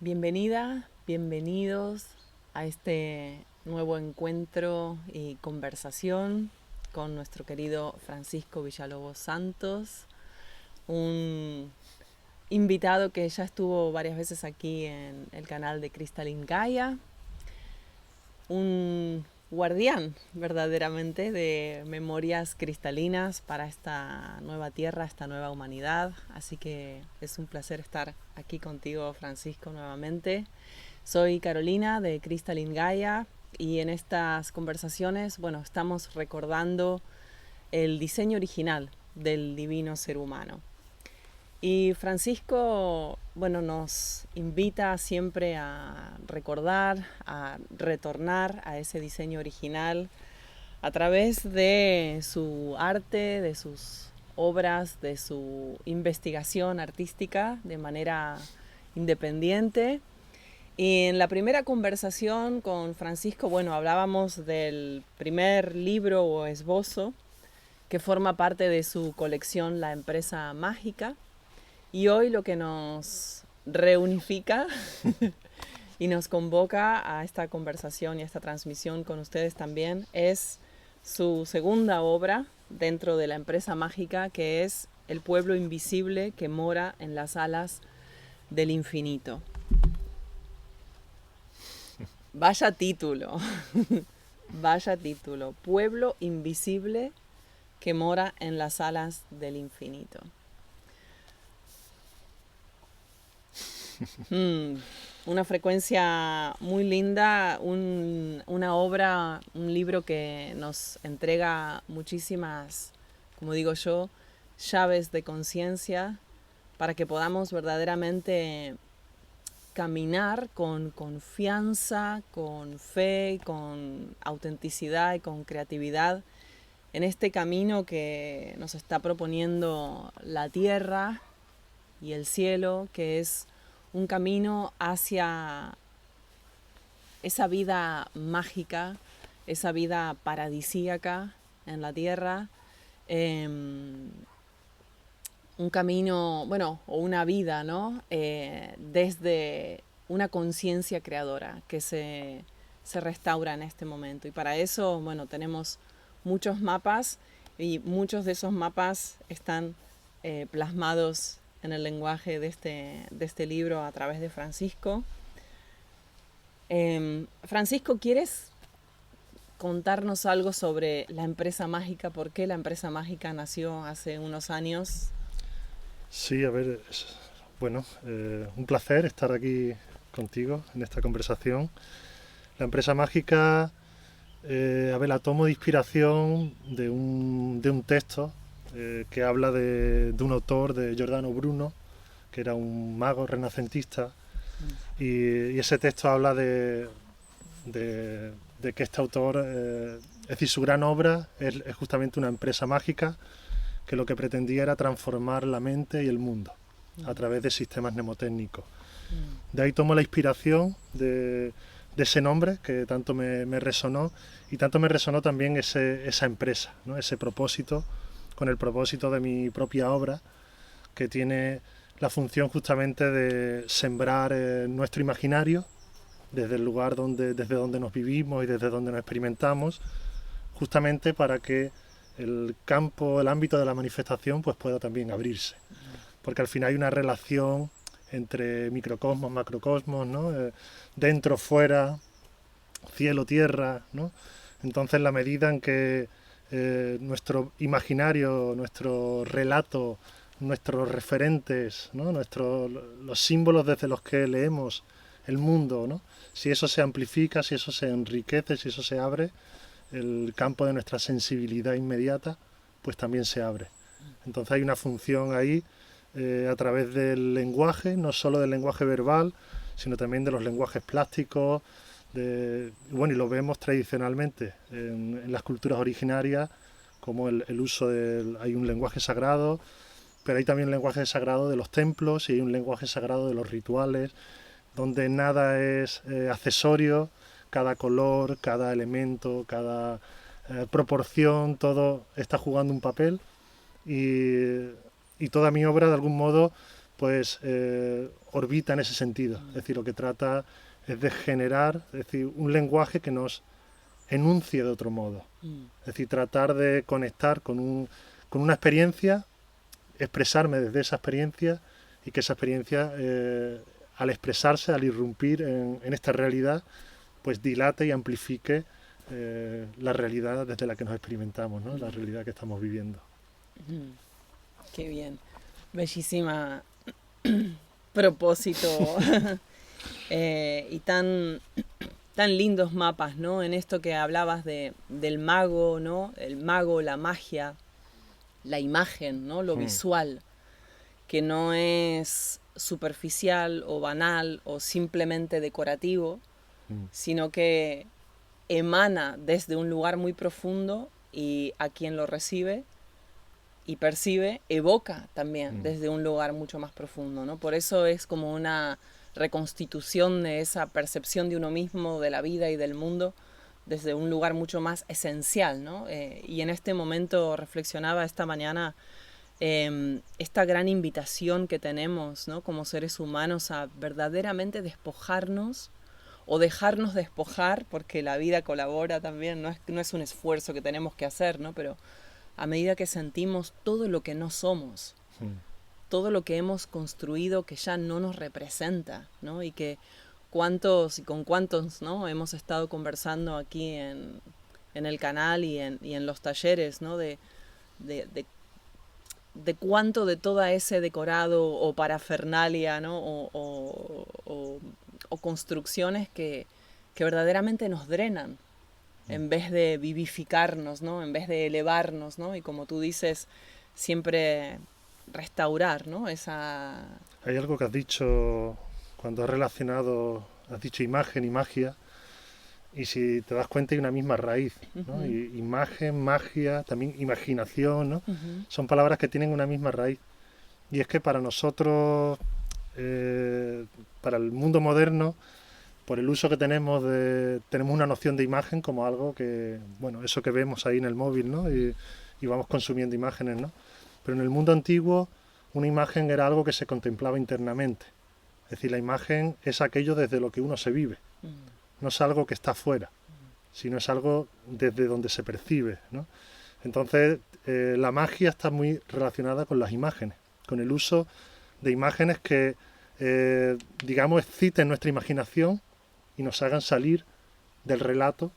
Bienvenida, bienvenidos a este nuevo encuentro y conversación con nuestro querido Francisco Villalobos Santos, un invitado que ya estuvo varias veces aquí en el canal de Crystalline Gaia, un guardián verdaderamente de memorias cristalinas para esta nueva tierra, esta nueva humanidad. Así que es un placer estar aquí contigo, Francisco, nuevamente. Soy Carolina de Crystalline Gaia y en estas conversaciones, bueno, estamos recordando el diseño original del divino ser humano. Y Francisco, bueno, nos invita siempre a recordar, a retornar a ese diseño original a través de su arte, de sus obras, de su investigación artística de manera independiente. Y en la primera conversación con Francisco, bueno, hablábamos del primer libro o esbozo que forma parte de su colección La Empresa Mágica. Y hoy lo que nos reunifica y nos convoca a esta conversación y a esta transmisión con ustedes también es su segunda obra dentro de la empresa mágica, que es El pueblo invisible que mora en las alas del infinito. Vaya título, vaya título, Pueblo invisible que mora en las alas del infinito. Mm, una frecuencia muy linda, una obra, un libro que nos entrega muchísimas, como digo yo, llaves de conciencia para que podamos verdaderamente caminar con confianza, con fe, con autenticidad y con creatividad en este camino que nos está proponiendo la tierra y el cielo, que es un camino hacia esa vida mágica, esa vida paradisíaca en la tierra, eh, un camino, bueno, o una vida, ¿no? Desde una conciencia creadora que se restaura en este momento. Y para eso, bueno, tenemos muchos mapas y muchos de esos mapas están plasmados en el lenguaje de este libro a través de Francisco. Francisco, ¿quieres contarnos algo sobre la empresa mágica? ¿Por qué la empresa mágica nació hace unos años? Sí, a ver, bueno, un placer estar aquí contigo en esta conversación. La empresa mágica, a ver, la tomo de inspiración de un texto que habla de un autor, de Giordano Bruno, que era un mago renacentista, y ese texto habla de que este autor, es decir, su gran obra es justamente una empresa mágica que lo que pretendía era transformar la mente y el mundo a través de sistemas mnemotécnicos. De ahí tomo la inspiración de ese nombre que tanto me resonó, y tanto me resonó también esa empresa, ¿no? Ese propósito, con el propósito de mi propia obra, que tiene la función justamente de sembrar nuestro imaginario desde el lugar desde donde nos vivimos y desde donde nos experimentamos, justamente para que el campo, el ámbito de la manifestación pues pueda también abrirse. Porque al final hay una relación entre microcosmos, macrocosmos, ¿no? Dentro, fuera, cielo, tierra, ¿no? Entonces, la medida en que nuestro imaginario, nuestro relato, nuestros referentes, ¿no? Los símbolos desde los que leemos el mundo, ¿no? Si eso se amplifica, si eso se enriquece, si eso se abre, el campo de nuestra sensibilidad inmediata, pues también se abre. Entonces hay una función ahí a través del lenguaje, no solo del lenguaje verbal, sino también de los lenguajes plásticos, bueno, y lo vemos tradicionalmente en las culturas originarias, como el uso hay un lenguaje sagrado, pero hay también un lenguaje sagrado de los templos y hay un lenguaje sagrado de los rituales, donde nada es accesorio, cada color, cada elemento, cada proporción, todo está jugando un papel, y, y toda mi obra de algún modo pues orbita en ese sentido. Es decir, lo que trata es de generar, es decir, un lenguaje que nos enuncie de otro modo. Es decir, tratar de conectar con una experiencia, expresarme desde esa experiencia y que esa experiencia, al expresarse, al irrumpir en esta realidad, pues dilate y amplifique la realidad desde la que nos experimentamos, ¿no? La realidad que estamos viviendo. Qué bien. Bellísima propósito. Y tan lindos mapas, ¿no? En esto que hablabas del mago, ¿no? El mago, la magia, la imagen, ¿no? Lo visual, que no es superficial o banal o simplemente decorativo, sino que emana desde un lugar muy profundo y a quien lo recibe y percibe, evoca también desde un lugar mucho más profundo, ¿no? Por eso es como una reconstitución de esa percepción de uno mismo, de la vida y del mundo, desde un lugar mucho más esencial, ¿no? Y en este momento reflexionaba esta mañana esta gran invitación que tenemos, ¿no? Como seres humanos a verdaderamente despojarnos o dejarnos despojar, porque la vida colabora también, no es un esfuerzo que tenemos que hacer, ¿no? Pero a medida que sentimos todo lo que no somos, todo lo que hemos construido que ya no nos representa, ¿no? Y que con cuántos, ¿no? Hemos estado conversando aquí en el canal y en los talleres, ¿no? De cuánto de todo ese decorado o parafernalia, ¿no? O construcciones que verdaderamente nos drenan, en vez de vivificarnos, ¿no? En vez de elevarnos, ¿no? Y como tú dices, siempre restaurar, ¿no? Hay algo que has dicho cuando has dicho imagen y magia, y si te das cuenta hay una misma raíz, ¿no? Imagen, magia, también imaginación, ¿no? Son palabras que tienen una misma raíz. Y es que para nosotros, para el mundo moderno, por el uso que tenemos una noción de imagen como algo que, bueno, eso que vemos ahí en el móvil, ¿no? Y vamos consumiendo imágenes, ¿no? Pero en el mundo antiguo una imagen era algo que se contemplaba internamente. Es decir, la imagen es aquello desde lo que uno se vive. No es algo que está afuera, sino es algo desde donde se percibe, ¿no? Entonces, la magia está muy relacionada con las imágenes, con el uso de imágenes que, digamos, exciten nuestra imaginación y nos hagan salir del relato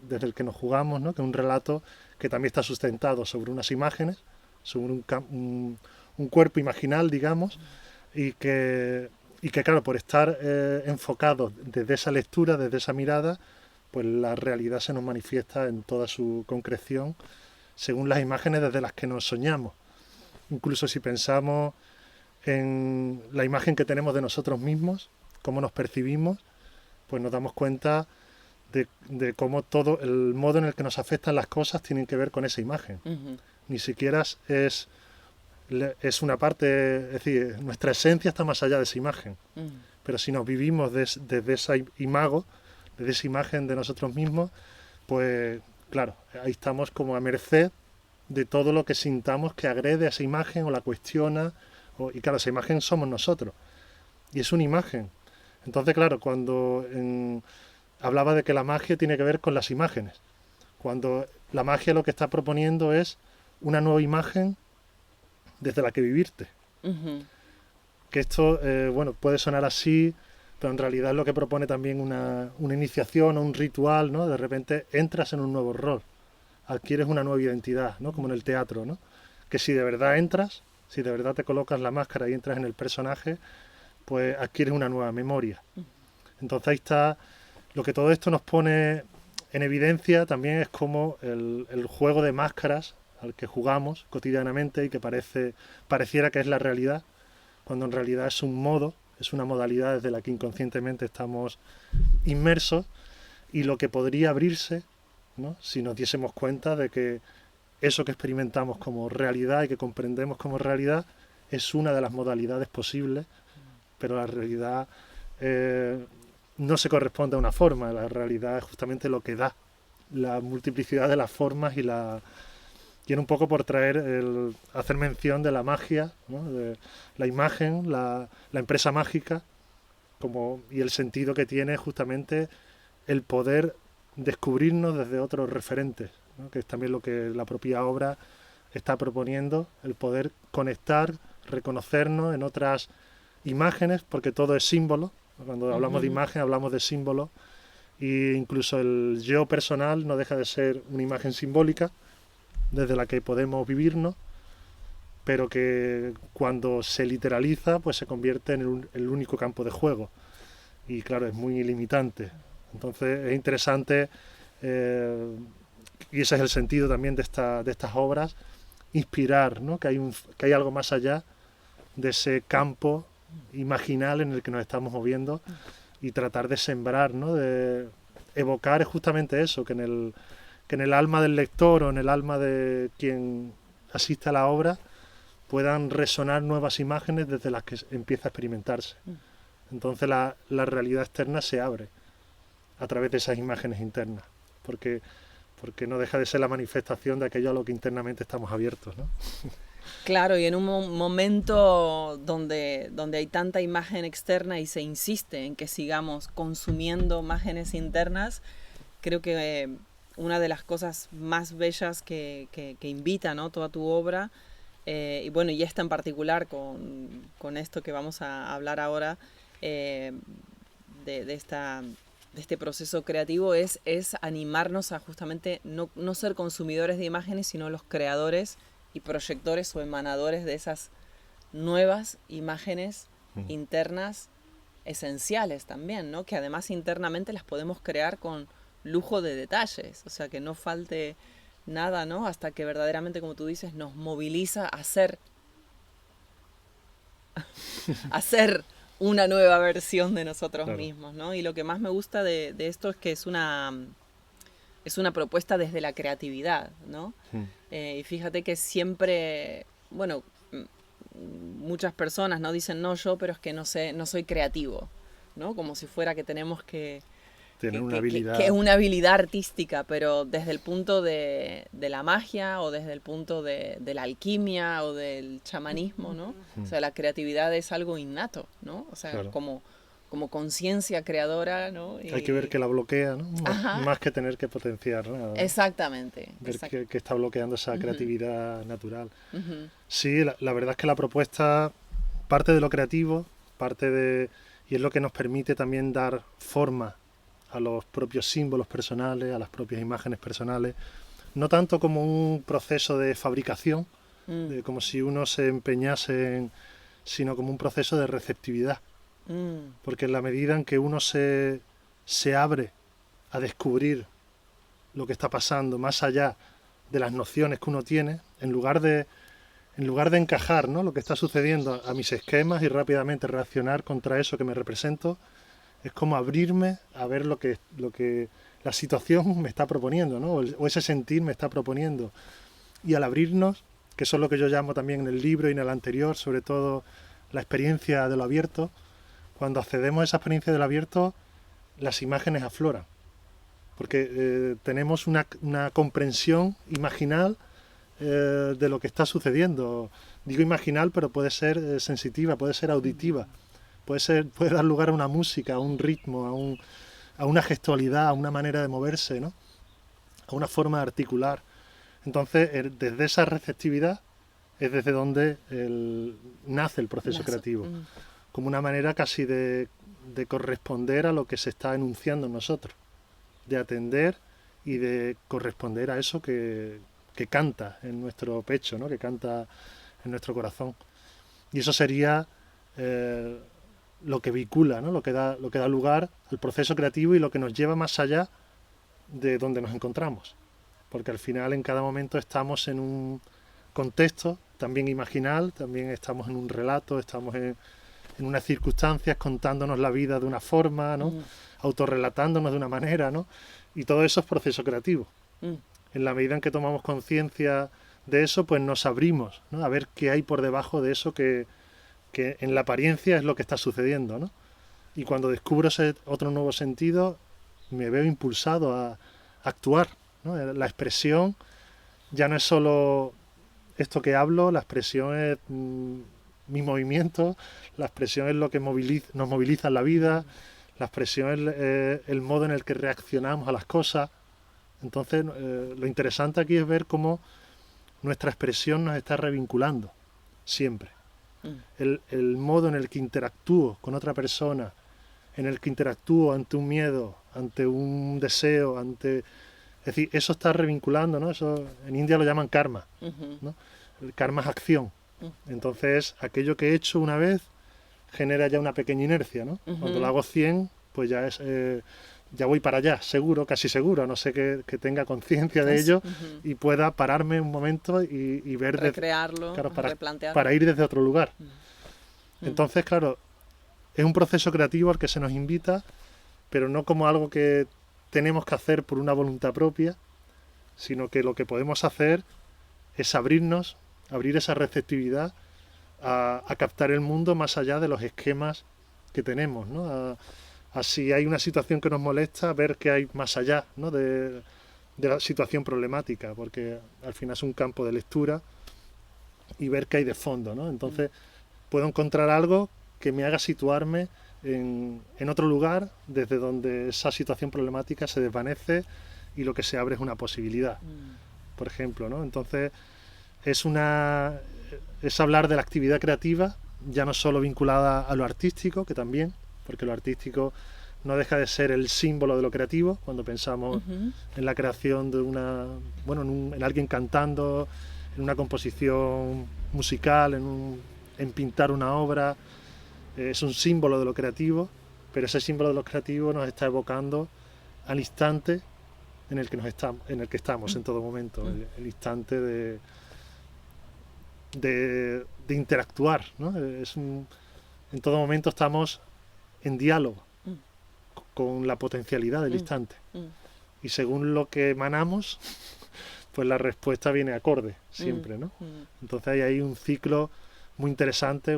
desde el que nos jugamos, ¿no? Que es un relato que también está sustentado sobre unas imágenes, sobre un cuerpo imaginal, digamos, y que claro, por estar enfocados desde esa lectura, desde esa mirada, pues la realidad se nos manifiesta en toda su concreción según las imágenes desde las que nos soñamos. Incluso si pensamos en la imagen que tenemos de nosotros mismos, cómo nos percibimos, pues nos damos cuenta de cómo todo el modo en el que nos afectan las cosas tienen que ver con esa imagen. Ni siquiera es una parte, es decir, nuestra esencia está más allá de esa imagen. Pero si nos vivimos desde esa imago, desde esa imagen de nosotros mismos, pues claro, ahí estamos como a merced de todo lo que sintamos que agrede a esa imagen o la cuestiona. Y claro, esa imagen somos nosotros. Y es una imagen. Entonces, claro, cuando hablaba de que la magia tiene que ver con las imágenes, cuando la magia lo que está proponiendo es una nueva imagen desde la que vivirte. Que esto, bueno, puede sonar así, pero en realidad es lo que propone también una iniciación o un ritual, ¿no? De repente entras en un nuevo rol, adquieres una nueva identidad, ¿no? Como en el teatro, ¿no? Que si de verdad entras, si de verdad te colocas la máscara y entras en el personaje, pues adquieres una nueva memoria. Entonces ahí está, lo que todo esto nos pone en evidencia también es como el juego de máscaras al que jugamos cotidianamente y que pareciera que es la realidad, cuando en realidad es un modo, es una modalidad desde la que inconscientemente estamos inmersos, y lo que podría abrirse, ¿no? Si nos diésemos cuenta de que eso que experimentamos como realidad y que comprendemos como realidad es una de las modalidades posibles, pero la realidad no se corresponde a una forma, la realidad es justamente lo que da la multiplicidad de las formas y viene un poco por hacer mención de la magia, ¿no? De la imagen, la empresa mágica, y el sentido que tiene justamente el poder descubrirnos desde otros referentes, ¿no? Que es también lo que la propia obra está proponiendo, el poder conectar, reconocernos en otras imágenes, porque todo es símbolo. Cuando hablamos de imagen hablamos de símbolo, e incluso el yo personal no deja de ser una imagen simbólica desde la que podemos vivirnos, pero que cuando se literaliza pues se convierte en el único campo de juego, y claro, es muy limitante. Entonces es interesante, y ese es el sentido también de estas obras, inspirar, ¿no? Que hay algo más allá de ese campo imaginal en el que nos estamos moviendo, y tratar de sembrar, ¿no? De evocar justamente eso, que en el alma del lector o en el alma de quien asiste a la obra puedan resonar nuevas imágenes desde las que empieza a experimentarse. Entonces la realidad externa se abre a través de esas imágenes internas, porque no deja de ser la manifestación de aquello a lo que internamente estamos abiertos, ¿no? Claro, y en un momento donde hay tanta imagen externa y se insiste en que sigamos consumiendo imágenes internas, creo que una de las cosas más bellas que invita, ¿no? Toda tu obra, y bueno, y esta en particular con esto que vamos a hablar ahora, de este proceso creativo, es animarnos a justamente no ser consumidores de imágenes, sino los creadores y proyectores o emanadores de esas nuevas imágenes internas esenciales también, ¿no? Que además internamente las podemos crear con lujo de detalles, o sea, que no falte nada, ¿no? Hasta que verdaderamente, como tú dices, nos moviliza a hacer una nueva versión de nosotros mismos, ¿no? Y lo que más me gusta de esto es que es una propuesta desde la creatividad, ¿no? Y fíjate que siempre, bueno, muchas personas no dicen, no, pero es que no soy creativo, ¿no? Como si fuera que tenemos que tener una habilidad. Que es una habilidad artística, pero desde el punto de la magia, o desde el punto de la alquimia o del chamanismo, ¿no? O sea, la creatividad es algo innato, ¿no? O sea, como conciencia creadora, ¿no? Hay que ver que la bloquea, ¿no? Más que tener que potenciar nada, ¿no? Exactamente. Ver que está bloqueando esa creatividad natural. Sí, la verdad es que la propuesta parte de lo creativo, y es lo que nos permite también dar forma a los propios símbolos personales, a las propias imágenes personales, no tanto como un proceso de fabricación, como si uno se empeñase sino como un proceso de receptividad. Porque en la medida en que uno se abre a descubrir lo que está pasando más allá de las nociones que uno tiene, en lugar de encajar, ¿no? Lo que está sucediendo a mis esquemas y rápidamente reaccionar contra eso que me represento, es como abrirme a ver lo que la situación me está proponiendo, ¿no? O ese sentir me está proponiendo. Y al abrirnos, que eso es lo que yo llamo también en el libro y en el anterior, sobre todo la experiencia de lo abierto, cuando accedemos a esa experiencia del abierto, las imágenes afloran. Porque tenemos una comprensión imaginal de lo que está sucediendo. Digo imaginal, pero puede ser sensitiva, puede ser auditiva, puede dar lugar a una música, a un ritmo, a una gestualidad, a una manera de moverse, ¿no? A una forma de articular. Entonces, desde esa receptividad es desde donde nace el proceso creativo, como una manera casi de corresponder a lo que se está enunciando en nosotros, de atender y de corresponder a eso que canta en nuestro pecho, ¿no? Que canta en nuestro corazón. Y eso sería lo que vincula, ¿no? Lo que da lugar al proceso creativo y lo que nos lleva más allá de donde nos encontramos. Porque al final en cada momento estamos en un contexto también imaginal, también estamos en un relato, estamos en unas circunstancias contándonos la vida de una forma, ¿no? Autorrelatándonos de una manera, ¿no? Y todo eso es proceso creativo. En la medida en que tomamos conciencia de eso, pues nos abrimos, ¿no? A ver qué hay por debajo de eso que en la apariencia es lo que está sucediendo, ¿no? Y cuando descubro ese otro nuevo sentido, me veo impulsado a actuar, ¿no? La expresión ya no es solo esto que hablo, la expresión es mis movimientos, la expresión es lo que nos moviliza en la vida, la expresión es el modo en el que reaccionamos a las cosas. Entonces, lo interesante aquí es ver cómo nuestra expresión nos está revinculando siempre. El modo en el que interactúo con otra persona, en el que interactúo ante un miedo, ante un deseo, es decir, eso está revinculando, ¿no? Eso en India lo llaman karma, ¿no? El karma es acción. Entonces, aquello que he hecho una vez genera ya una pequeña inercia, ¿no? Cuando lo hago 100, pues ya es ya voy para allá, seguro, casi seguro, a no ser que tenga conciencia de ello y pueda pararme un momento y ver... Recrearlo, claro, replantearlo. Para ir desde otro lugar. Entonces, claro, es un proceso creativo al que se nos invita, pero no como algo que tenemos que hacer por una voluntad propia, sino que lo que podemos hacer es abrirnos, abrir esa receptividad a captar el mundo más allá de los esquemas que tenemos, ¿no? A si hay una situación que nos molesta, ver qué hay más allá, ¿no? de la situación problemática, porque al final es un campo de lectura y ver qué hay de fondo, ¿no? Entonces puedo encontrar algo que me haga situarme en otro lugar desde donde esa situación problemática se desvanece y lo que se abre es una posibilidad, por ejemplo, ¿no? Entonces es hablar de la actividad creativa, ya no solo vinculada a lo artístico, que también, porque lo artístico no deja de ser el símbolo de lo creativo, cuando pensamos en la creación de en alguien cantando, en una composición musical, en pintar una obra, es un símbolo de lo creativo, pero ese símbolo de lo creativo nos está evocando al instante en el que estamos en todo momento, el instante de interactuar, ¿no? En todo momento estamos en diálogo con la potencialidad del instante. Y según lo que emanamos, pues la respuesta viene acorde siempre, ¿no? Entonces hay ahí un ciclo muy interesante,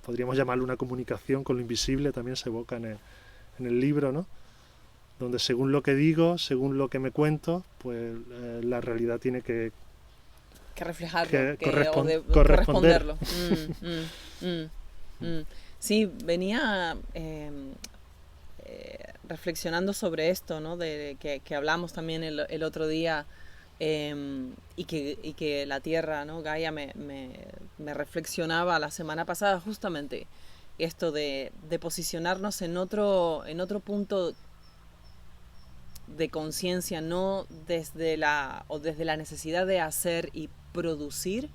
podríamos llamarlo una comunicación con lo invisible, también se evoca en el libro, ¿no? Donde según lo que digo, según lo que me cuento, pues la realidad tiene que reflejarlo, corresponder. corresponderlo. Sí, venía reflexionando sobre esto, ¿no? De que hablamos también el otro día, y que la Tierra, ¿no? Gaia me reflexionaba la semana pasada justamente esto de posicionarnos en otro punto de conciencia, no desde la necesidad de hacer y producir,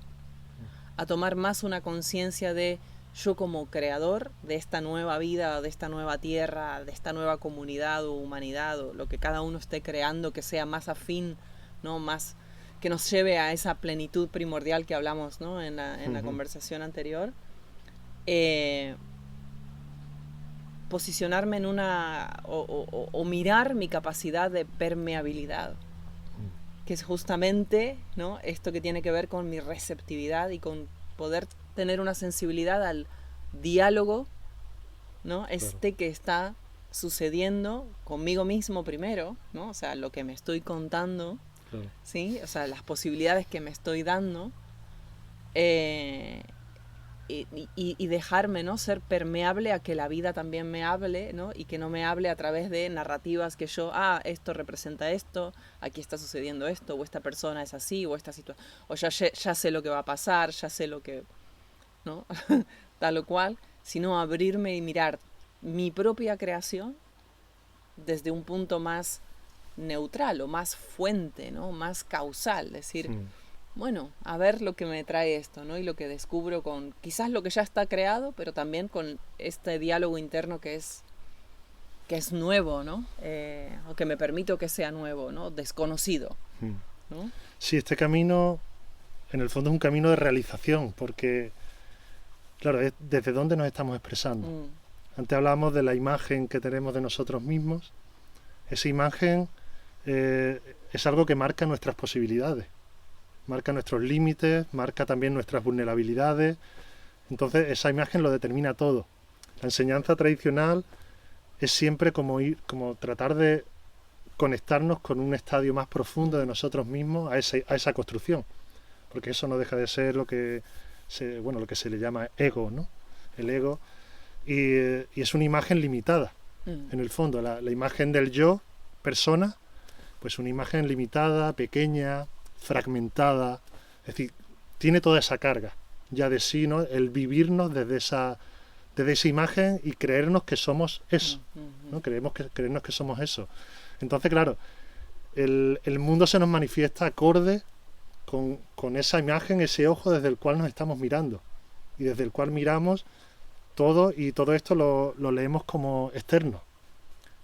a tomar más una conciencia de yo como creador de esta nueva vida, de esta nueva tierra, de esta nueva comunidad o humanidad, o lo que cada uno esté creando, que sea más afín, ¿no? Más que nos lleve a esa plenitud primordial que hablamos, ¿no? en la conversación anterior. Posicionarme en o mirar mi capacidad de permeabilidad, que es justamente, ¿no? Esto que tiene que ver con mi receptividad y con poder tener una sensibilidad al diálogo, ¿no? Claro. Que está sucediendo conmigo mismo primero, ¿no? O sea, lo que me estoy contando, claro. ¿Sí? O sea, las posibilidades que me estoy dando, y dejarme, ¿no? Ser permeable a que la vida también me hable, ¿no? Y que no me hable a través de narrativas que yo, esto representa esto, aquí está sucediendo esto, o esta persona es así, o esta situación, o ya sé lo que va a pasar, ya sé lo que, ¿no? Tal o cual, sino abrirme y mirar mi propia creación desde un punto más neutral o más fuente, ¿no? Más causal, decir... Bueno, a ver lo que me trae esto, ¿no? Y lo que descubro con quizás lo que ya está creado, pero también con este diálogo interno que es nuevo, ¿no? O que me permito que sea nuevo, ¿no? Desconocido, ¿no? Sí, este camino, en el fondo es un camino de realización, porque, claro, es desde dónde nos estamos expresando. Antes hablábamos de la imagen que tenemos de nosotros mismos. Esa imagen es algo que marca nuestras posibilidades. Marca nuestros límites, marca también nuestras vulnerabilidades. Entonces esa imagen lo determina todo. La enseñanza tradicional es siempre como tratar de conectarnos con un estadio más profundo de nosotros mismos a esa construcción, porque eso no deja de ser lo que se le llama ego, ¿no? El ego, y es una imagen limitada, en el fondo, la imagen del yo, persona, pues una imagen limitada, pequeña, fragmentada, es decir, tiene toda esa carga ya de sí, ¿no? El vivirnos desde esa imagen y creernos que somos eso, ¿no? Creernos que somos eso. Entonces, claro, el mundo se nos manifiesta acorde con esa imagen, ese ojo desde el cual nos estamos mirando y desde el cual miramos todo, y todo esto lo leemos como externo,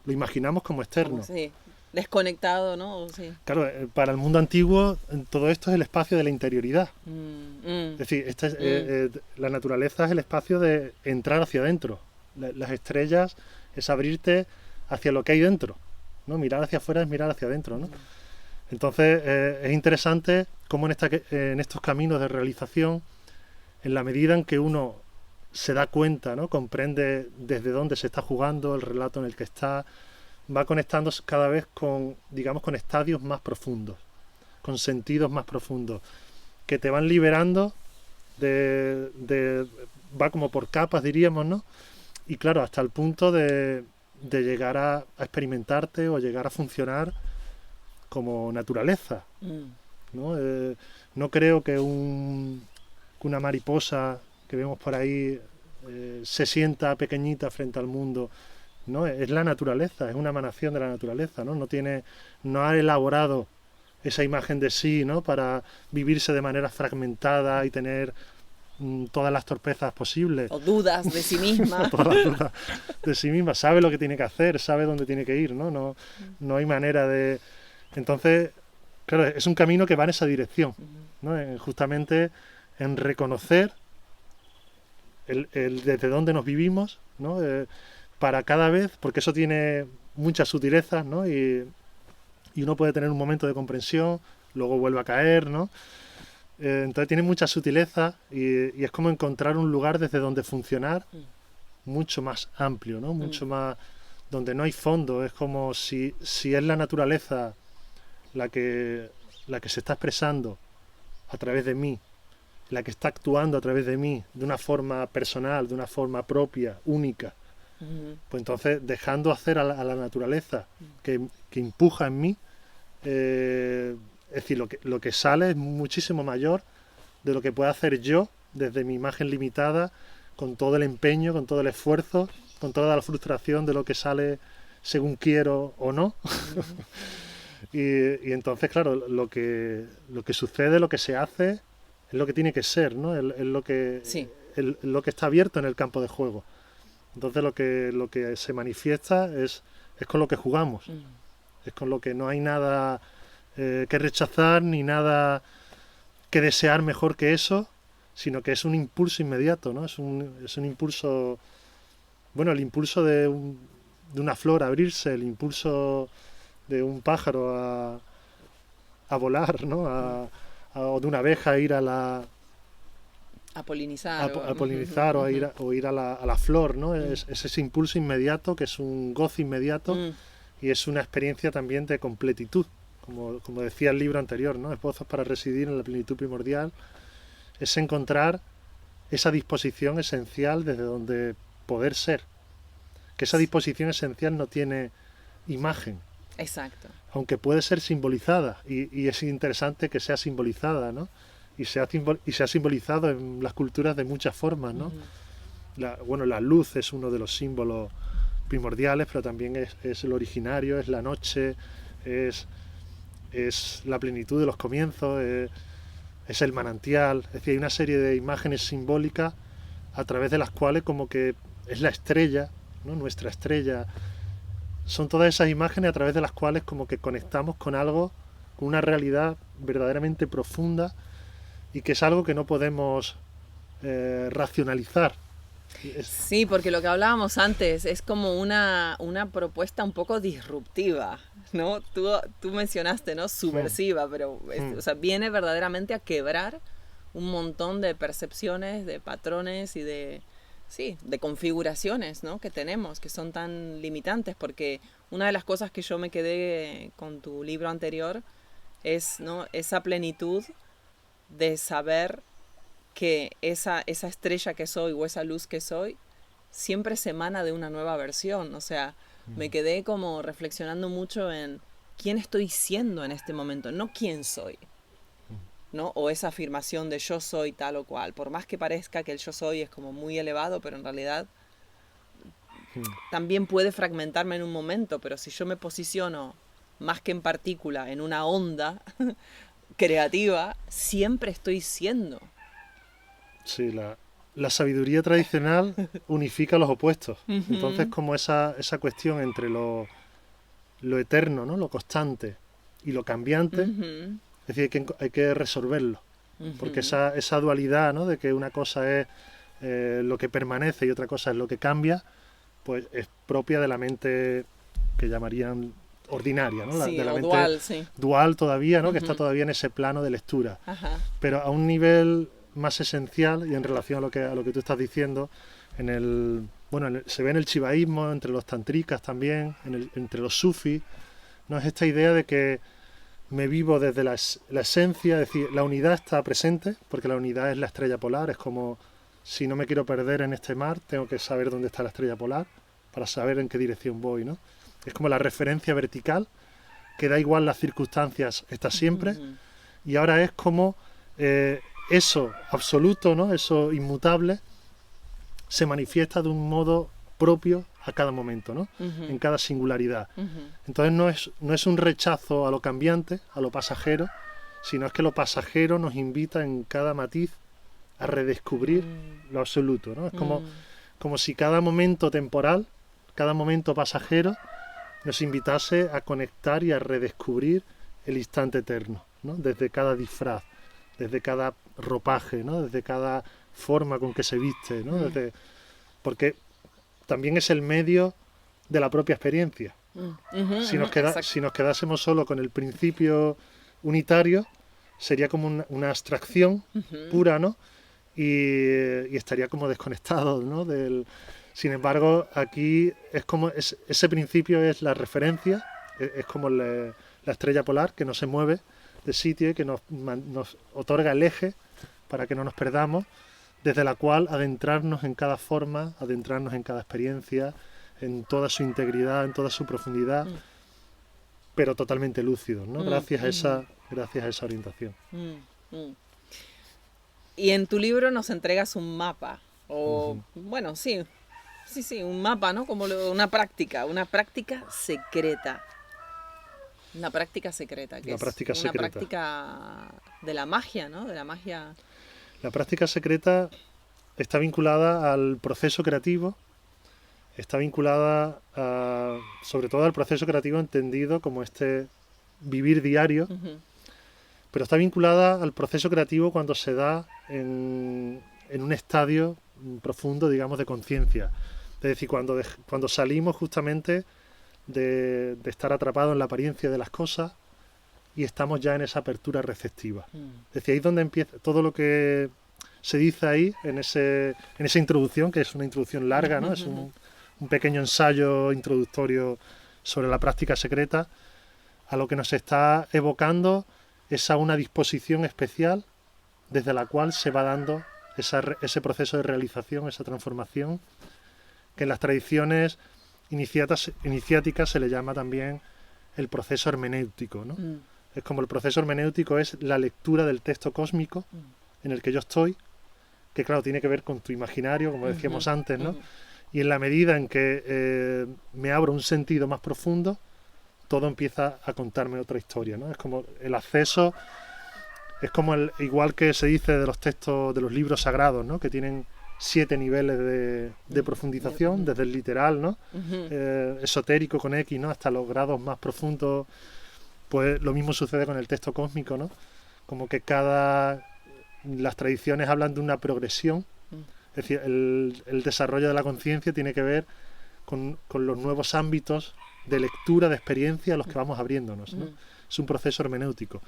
lo imaginamos como externo. Sí, desconectado, ¿no? Sí. Claro, para el mundo antiguo todo esto es el espacio de la interioridad. Es decir, la naturaleza es el espacio de entrar hacia adentro. Las estrellas es abrirte hacia lo que hay dentro, ¿no? Mirar hacia afuera es mirar hacia adentro, ¿no? Entonces es interesante cómo en estos caminos de realización, en la medida en que uno se da cuenta, ¿no? Comprende desde dónde se está jugando, el relato en el que está, va conectándose cada vez con estadios más profundos, con sentidos más profundos, que te van liberando va como por capas, diríamos, ¿no? Y claro, hasta el punto de llegar a experimentarte o llegar a funcionar como naturaleza, ¿no? No creo que una mariposa que vemos por ahí se sienta pequeñita frente al mundo, ¿no? Es la naturaleza, es una emanación de la naturaleza, ¿no? No ha elaborado esa imagen de sí, ¿no? Para vivirse de manera fragmentada y tener todas las torpezas posibles. O dudas de sí misma. Todas las dudas de sí misma. Sabe lo que tiene que hacer, sabe dónde tiene que ir, ¿no? No hay manera de... Entonces, claro, es un camino que va en esa dirección, ¿no? Justamente en reconocer desde dónde nos vivimos, ¿no? Para cada vez, porque eso tiene muchas sutilezas, ¿no? Y uno puede tener un momento de comprensión, luego vuelve a caer, ¿no? Entonces tiene muchas sutilezas y es como encontrar un lugar desde donde funcionar mucho más amplio, ¿no? Mucho más, donde no hay fondo. Es como si es la naturaleza la que se está expresando a través de mí, la que está actuando a través de mí de una forma personal, de una forma propia, única. Pues entonces, dejando hacer a la naturaleza que empuja en mí, es decir, lo que sale es muchísimo mayor de lo que pueda hacer yo desde mi imagen limitada, con todo el empeño, con todo el esfuerzo, con toda la frustración de lo que sale según quiero o no. Y entonces, claro, lo que sucede, lo que se hace, es lo que tiene que ser, ¿no? Es lo que está abierto en el campo de juego. Entonces lo que se manifiesta es con lo que jugamos, es con lo que no hay nada que rechazar ni nada que desear mejor que eso, sino que es un impulso inmediato, ¿no? Es un impulso, bueno, el impulso de una flor a abrirse, el impulso de un pájaro a volar, ¿no? O de una abeja a ir a polinizar o ir a la flor, ¿no? Es ese impulso inmediato, que es un gozo inmediato y es una experiencia también de completitud, como decía el libro anterior, ¿no? Esbozos para residir en la plenitud primordial. Es encontrar esa disposición esencial desde donde poder ser, que esa disposición esencial no tiene imagen. Exacto. Aunque puede ser simbolizada, y es interesante que sea simbolizada, ¿no? Y se ha simbolizado en las culturas de muchas formas, ¿no? La luz es uno de los símbolos primordiales, pero también es el originario, es la noche, es la plenitud de los comienzos, es el manantial. Es decir, hay una serie de imágenes simbólicas a través de las cuales como que es la estrella, ¿no? Nuestra estrella. Son todas esas imágenes a través de las cuales como que conectamos con algo, con una realidad verdaderamente profunda, y que es algo que no podemos racionalizar. Sí, porque lo que hablábamos antes es como una propuesta un poco disruptiva, ¿no? Tú mencionaste, ¿no? Subversiva, pero o sea, viene verdaderamente a quebrar un montón de percepciones, de patrones y de sí, de configuraciones, ¿no?, que tenemos, que son tan limitantes, porque una de las cosas que yo me quedé con tu libro anterior es, ¿no?, esa plenitud de saber que esa estrella que soy o esa luz que soy siempre se emana de una nueva versión. O sea, me quedé como reflexionando mucho en quién estoy siendo en este momento, no quién soy, ¿no? O esa afirmación de yo soy tal o cual. Por más que parezca que el yo soy es como muy elevado, pero en realidad también puede fragmentarme en un momento, pero si yo me posiciono más que en partícula, en una onda creativa, siempre estoy siendo. Sí, la sabiduría tradicional unifica los opuestos. Entonces, como esa cuestión entre lo eterno, ¿no?, lo constante y lo cambiante, es decir, hay que resolverlo. Porque esa dualidad, ¿no?, de que una cosa es lo que permanece y otra cosa es lo que cambia, pues es propia de la mente que llamarían ordinaria, ¿no? Sí, de la o mente dual, sí. dual todavía, ¿no?, que está todavía en ese plano de lectura. Ajá. Pero a un nivel más esencial y en relación a lo que tú estás diciendo, se ve en el chivaísmo, entre los tantricas también, entre los sufis, ¿no?, es esta idea de que me vivo desde la esencia, es decir, la unidad está presente, porque la unidad es la estrella polar, es como si no me quiero perder en este mar, tengo que saber dónde está la estrella polar para saber en qué dirección voy, ¿no? Es como la referencia vertical, que da igual las circunstancias, está siempre, y ahora es como eso absoluto, ¿no?, eso inmutable, se manifiesta de un modo propio a cada momento, ¿no?, en cada singularidad. Entonces no es un rechazo a lo cambiante, a lo pasajero, sino es que lo pasajero nos invita en cada matiz a redescubrir lo absoluto, ¿no? Es como si cada momento temporal, cada momento pasajero, nos invitase a conectar y a redescubrir el instante eterno, ¿no?, desde cada disfraz, desde cada ropaje, ¿no?, desde cada forma con que se viste, ¿no? Porque también es el medio de la propia experiencia. Si nos quedásemos solo con el principio unitario, sería como una abstracción pura, ¿no?, y estaría como desconectado, ¿no?, Sin embargo, aquí es como ese principio es la referencia, es como la estrella polar que no se mueve de sitio y que nos otorga el eje para que no nos perdamos, desde la cual adentrarnos en cada forma, adentrarnos en cada experiencia, en toda su integridad, en toda su profundidad, pero totalmente lúcidos, ¿no? Gracias a esa orientación. Y en tu libro nos entregas un mapa, o bueno, sí, un mapa, ¿no? Como una práctica secreta. Una práctica secreta, que es una práctica de la magia, ¿no? De la magia. La práctica secreta está vinculada al proceso creativo, está vinculada sobre todo al proceso creativo entendido como este vivir diario, pero está vinculada al proceso creativo cuando se da en un estadio profundo, digamos, de conciencia. Es decir, cuando salimos justamente de estar atrapados en la apariencia de las cosas y estamos ya en esa apertura receptiva. Es decir, ahí es donde empieza todo lo que se dice ahí, en esa introducción, que es una introducción larga, ¿no? Es un pequeño ensayo introductorio sobre la práctica secreta. A lo que nos está evocando es a una disposición especial desde la cual se va dando ese proceso de realización, esa transformación, que en las tradiciones iniciáticas se le llama también el proceso hermenéutico, ¿no? Es como el proceso hermenéutico es la lectura del texto cósmico en el que yo estoy, que claro, tiene que ver con tu imaginario, como decíamos antes, ¿no? Y en la medida en que me abro un sentido más profundo, todo empieza a contarme otra historia, ¿no? Es como el acceso, es como igual que se dice de los textos de los libros sagrados, ¿no?, que tienen 7 niveles de profundización, desde el literal, ¿no?, esotérico con X, ¿no?, hasta los grados más profundos. Pues lo mismo sucede con el texto cósmico, ¿no? Como que las tradiciones hablan de una progresión, es decir, el desarrollo de la conciencia tiene que ver con los nuevos ámbitos de lectura, de experiencia a los que vamos abriéndonos, ¿no? Es un proceso hermenéutico.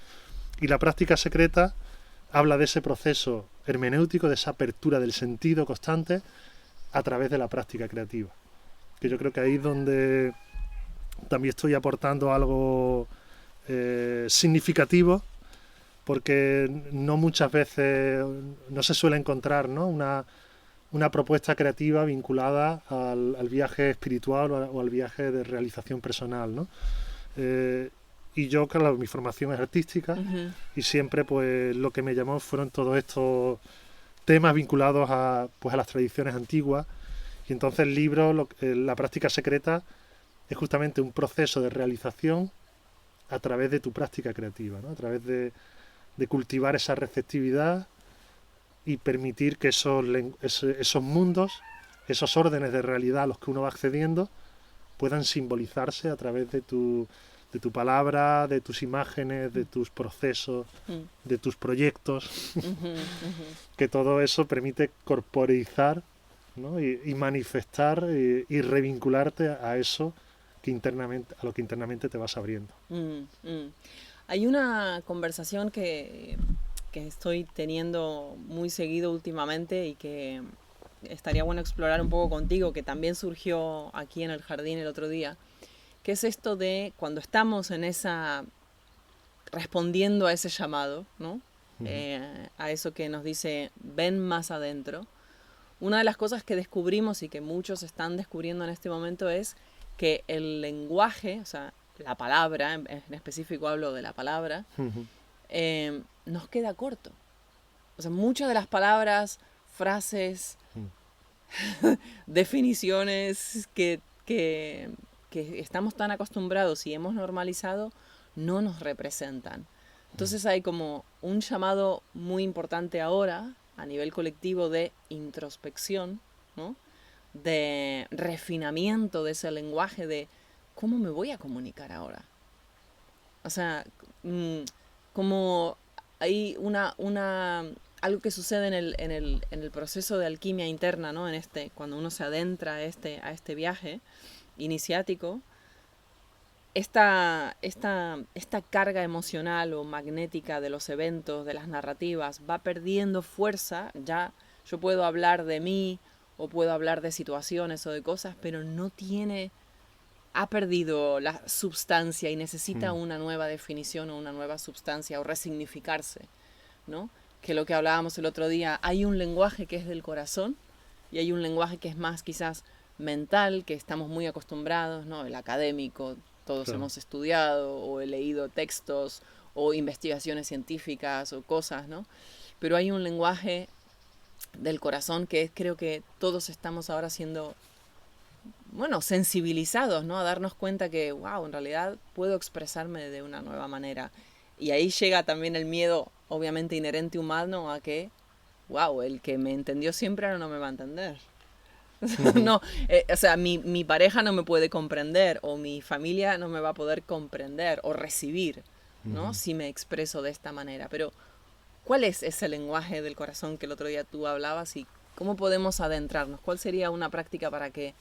Y la práctica secreta habla de ese proceso hermenéutico, de esa apertura del sentido constante, a través de la práctica creativa. Que yo creo que ahí es donde también estoy aportando algo significativo, porque no muchas veces no se suele encontrar, ¿no?, una propuesta creativa vinculada al viaje espiritual o al viaje de realización personal, ¿no? Y yo, claro, mi formación es artística, y siempre pues lo que me llamó fueron todos estos temas vinculados a las tradiciones antiguas. Y entonces el libro, La práctica secreta, es justamente un proceso de realización a través de tu práctica creativa, ¿no? A través de cultivar esa receptividad y permitir que esos mundos, esos órdenes de realidad a los que uno va accediendo, puedan simbolizarse a través de tu palabra, de tus imágenes, de tus procesos, de tus proyectos. Que todo eso permite corporeizar, ¿no?, y manifestar y revincularte a eso a lo que internamente te vas abriendo. Hay una conversación que estoy teniendo muy seguido últimamente y que estaría bueno explorar un poco contigo, que también surgió aquí en el jardín el otro día, que es esto de cuando estamos respondiendo a ese llamado, ¿no? A eso que nos dice, ven más adentro. Una de las cosas que descubrimos y que muchos están descubriendo en este momento es que el lenguaje, o sea, la palabra, en específico hablo de la palabra, nos queda corto. O sea, muchas de las palabras, frases, definiciones que estamos tan acostumbrados y hemos normalizado, no nos representan. Entonces hay como un llamado muy importante ahora, a nivel colectivo, de introspección, ¿no?, de refinamiento de ese lenguaje, de cómo me voy a comunicar ahora. O sea, como hay algo que sucede en el proceso de alquimia interna, ¿no?, cuando uno se adentra a este viaje iniciático, esta carga emocional o magnética de los eventos, de las narrativas, va perdiendo fuerza. Ya yo puedo hablar de mí o puedo hablar de situaciones o de cosas, pero ha perdido la substancia y necesita una nueva definición o una nueva substancia o resignificarse, ¿no? Que lo que hablábamos el otro día, hay un lenguaje que es del corazón y hay un lenguaje que es más quizás mental, que estamos muy acostumbrados, ¿no? El académico, todos hemos estudiado o he leído textos o investigaciones científicas o cosas, ¿no? Pero hay un lenguaje del corazón que creo que todos estamos ahora siendo, bueno, sensibilizados, ¿no?, a darnos cuenta que, wow, en realidad puedo expresarme de una nueva manera. Y ahí llega también el miedo, obviamente inherente humano, a que, wow, el que me entendió siempre ahora no me va a entender. No, o sea, mi pareja no me puede comprender, o mi familia no me va a poder comprender o recibir, ¿no?, si me expreso de esta manera. Pero, ¿cuál es ese lenguaje del corazón que el otro día tú hablabas y cómo podemos adentrarnos? ¿Cuál sería una práctica para que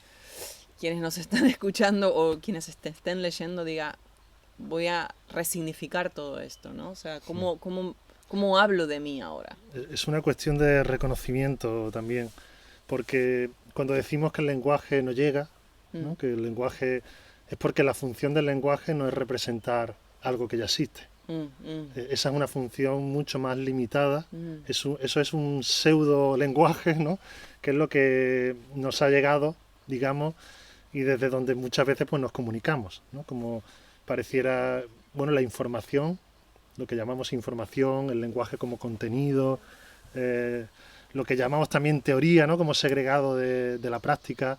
quienes nos están escuchando o quienes estén leyendo diga, voy a resignificar todo esto, ¿no? O sea, ¿cómo hablo de mí ahora? Es una cuestión de reconocimiento también, porque cuando decimos que el lenguaje no llega, ¿no?, que el lenguaje es porque la función del lenguaje no es representar algo que ya existe. Esa es una función mucho más limitada. Eso es un pseudo lenguaje, ¿no?, que es lo que nos ha llegado, digamos, y desde donde muchas veces pues nos comunicamos, ¿no? Como pareciera, bueno, la información, lo que llamamos información, el lenguaje como contenido, lo que llamamos también teoría, ¿no?, como segregado de la práctica.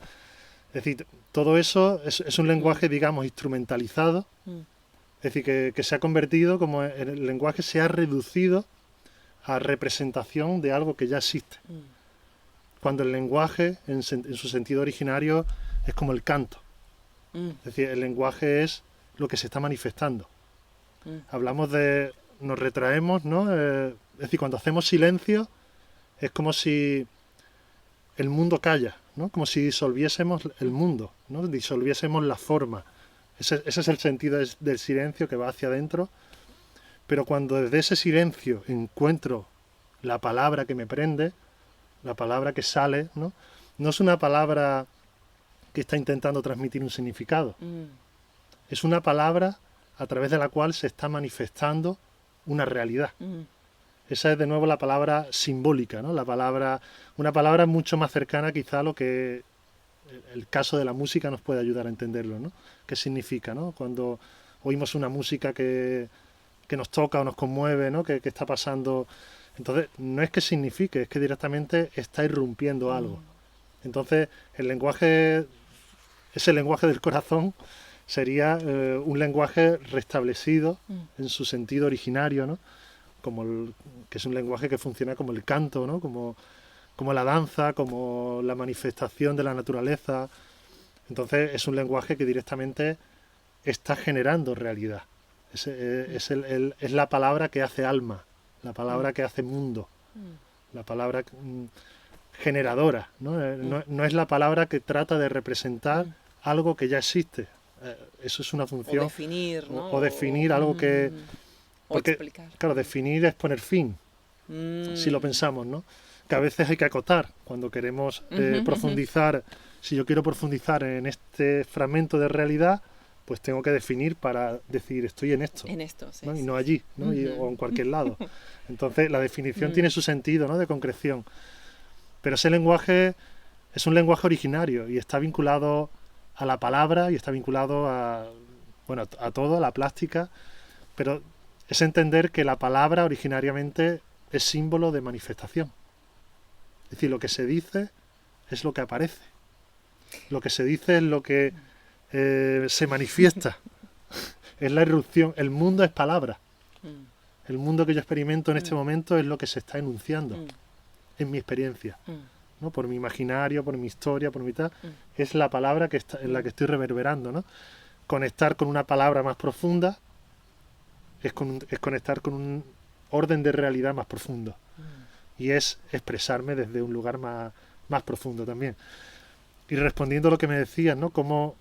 Es decir, todo eso es un lenguaje, digamos, instrumentalizado. Es decir, que se ha convertido, como el lenguaje se ha reducido a representación de algo que ya existe. Cuando el lenguaje, en su sentido originario, es como el canto. Es decir, el lenguaje es lo que se está manifestando. Hablamos nos retraemos, ¿no? Es decir, cuando hacemos silencio, es como si el mundo calla, ¿no? Como si disolviésemos el mundo, ¿no?, disolviésemos la forma. Ese es el sentido del silencio, que va hacia adentro. Pero cuando desde ese silencio encuentro la palabra que me prende, la palabra que sale, ¿no?, no es una palabra que está intentando transmitir un significado. Es una palabra a través de la cual se está manifestando una realidad. Esa es de nuevo la palabra simbólica, ¿no? Una palabra mucho más cercana quizá a lo que el caso de la música nos puede ayudar a entenderlo, ¿no? ¿Qué significa, ¿no? Cuando oímos una música que nos toca o nos conmueve, ¿no? Que está pasando. Entonces, no es que signifique, es que directamente está irrumpiendo algo. Entonces, ese lenguaje del corazón sería un lenguaje restablecido en su sentido originario, ¿no? Que es un lenguaje que funciona como el canto, ¿no? Como la danza, como la manifestación de la naturaleza. Entonces es un lenguaje que directamente está generando realidad. Es la palabra que hace alma, la palabra que hace mundo, la palabra generadora, ¿no? No es la palabra que trata de representar algo que ya existe. Eso es una función. O definir, ¿no? O definir algo que... Porque, explicar. claro, definir es poner fin, si lo pensamos, ¿no? Que a veces hay que acotar cuando queremos profundizar. Si yo quiero profundizar en este fragmento de realidad, pues tengo que definir para decir estoy en esto. En esto, sí. ¿no? Y no allí, ¿no? O en cualquier lado. Entonces la definición tiene su sentido, ¿no? De concreción. Pero ese lenguaje es un lenguaje originario y está vinculado a la palabra y está vinculado a todo, a la plástica, pero es entender que la palabra originariamente es símbolo de manifestación. Es decir, lo que se dice es lo que aparece. Lo que se dice es lo que se manifiesta. Es la irrupción. El mundo es palabra. El mundo que yo experimento en este momento es lo que se está enunciando en mi experiencia. ¿no? Por mi imaginario, por mi historia, por mi tal. Es la palabra en la que estoy reverberando. ¿no? Conectar con una palabra más profunda es conectar con un orden de realidad más profundo. Y es expresarme desde un lugar más profundo también. Y respondiendo a lo que me decías, ¿no? Cómo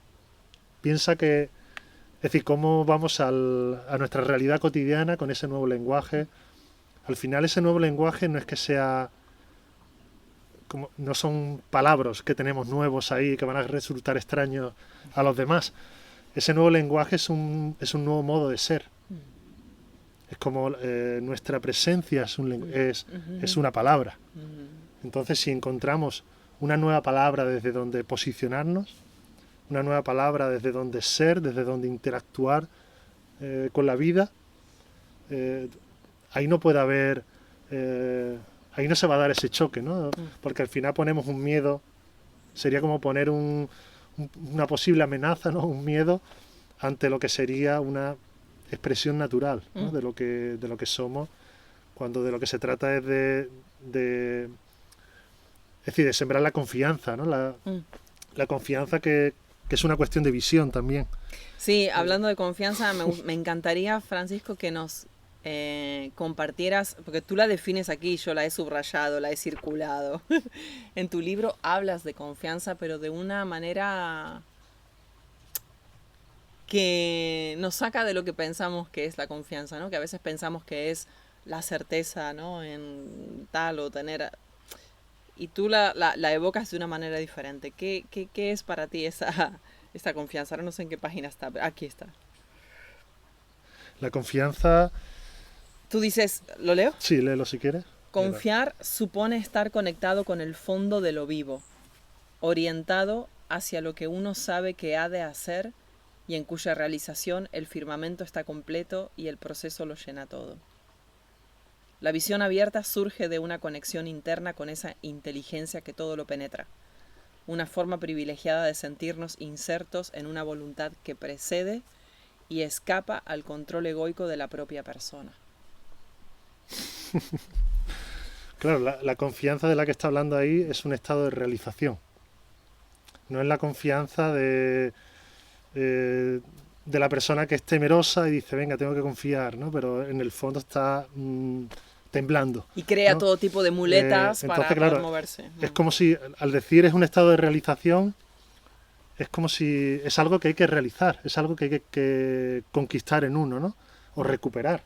piensa que... Es decir, cómo vamos a nuestra realidad cotidiana con ese nuevo lenguaje. Al final ese nuevo lenguaje no es que sea... no son palabras que tenemos nuevos ahí que van a resultar extraños a los demás. Ese nuevo lenguaje es un nuevo modo de ser. Es como nuestra presencia es una palabra. Entonces, si encontramos una nueva palabra desde donde posicionarnos, una nueva palabra desde donde ser, desde donde interactuar con la vida, ahí no puede haber... ahí no se va a dar ese choque, ¿no? Porque al final ponemos un miedo, sería como poner una posible amenaza, ¿no? Un miedo ante lo que sería una expresión natural, ¿no? de lo que somos, cuando de lo que se trata es de sembrar la confianza, ¿no? La confianza que es una cuestión de visión también. Sí, hablando de confianza, me encantaría, Francisco, que nos compartieras, porque tú la defines aquí, yo la he subrayado, la he circulado. En tu libro hablas de confianza, pero de una manera que nos saca de lo que pensamos que es la confianza, ¿no? Que a veces pensamos que es la certeza, ¿no? En tal o tener... Y tú la evocas de una manera diferente. ¿Qué es para ti esa confianza? Ahora no sé en qué página está, pero aquí está. La confianza... Tú dices, ¿lo leo? Sí, léelo si quieres. Confiar supone estar conectado con el fondo de lo vivo, orientado hacia lo que uno sabe que ha de hacer y en cuya realización el firmamento está completo y el proceso lo llena todo. La visión abierta surge de una conexión interna con esa inteligencia que todo lo penetra, una forma privilegiada de sentirnos insertos en una voluntad que precede y escapa al control egoico de la propia persona. Claro, la confianza de la que está hablando ahí es un estado de realización. No es la confianza de la persona que es temerosa y dice, venga, tengo que confiar, ¿no? Pero en el fondo está temblando. Y crea, ¿no? Todo tipo de muletas entonces, para claro, poder moverse. Es como si, al decir es un estado de realización, es como si es algo que hay que realizar, es algo que hay que conquistar en uno, ¿no? O recuperar.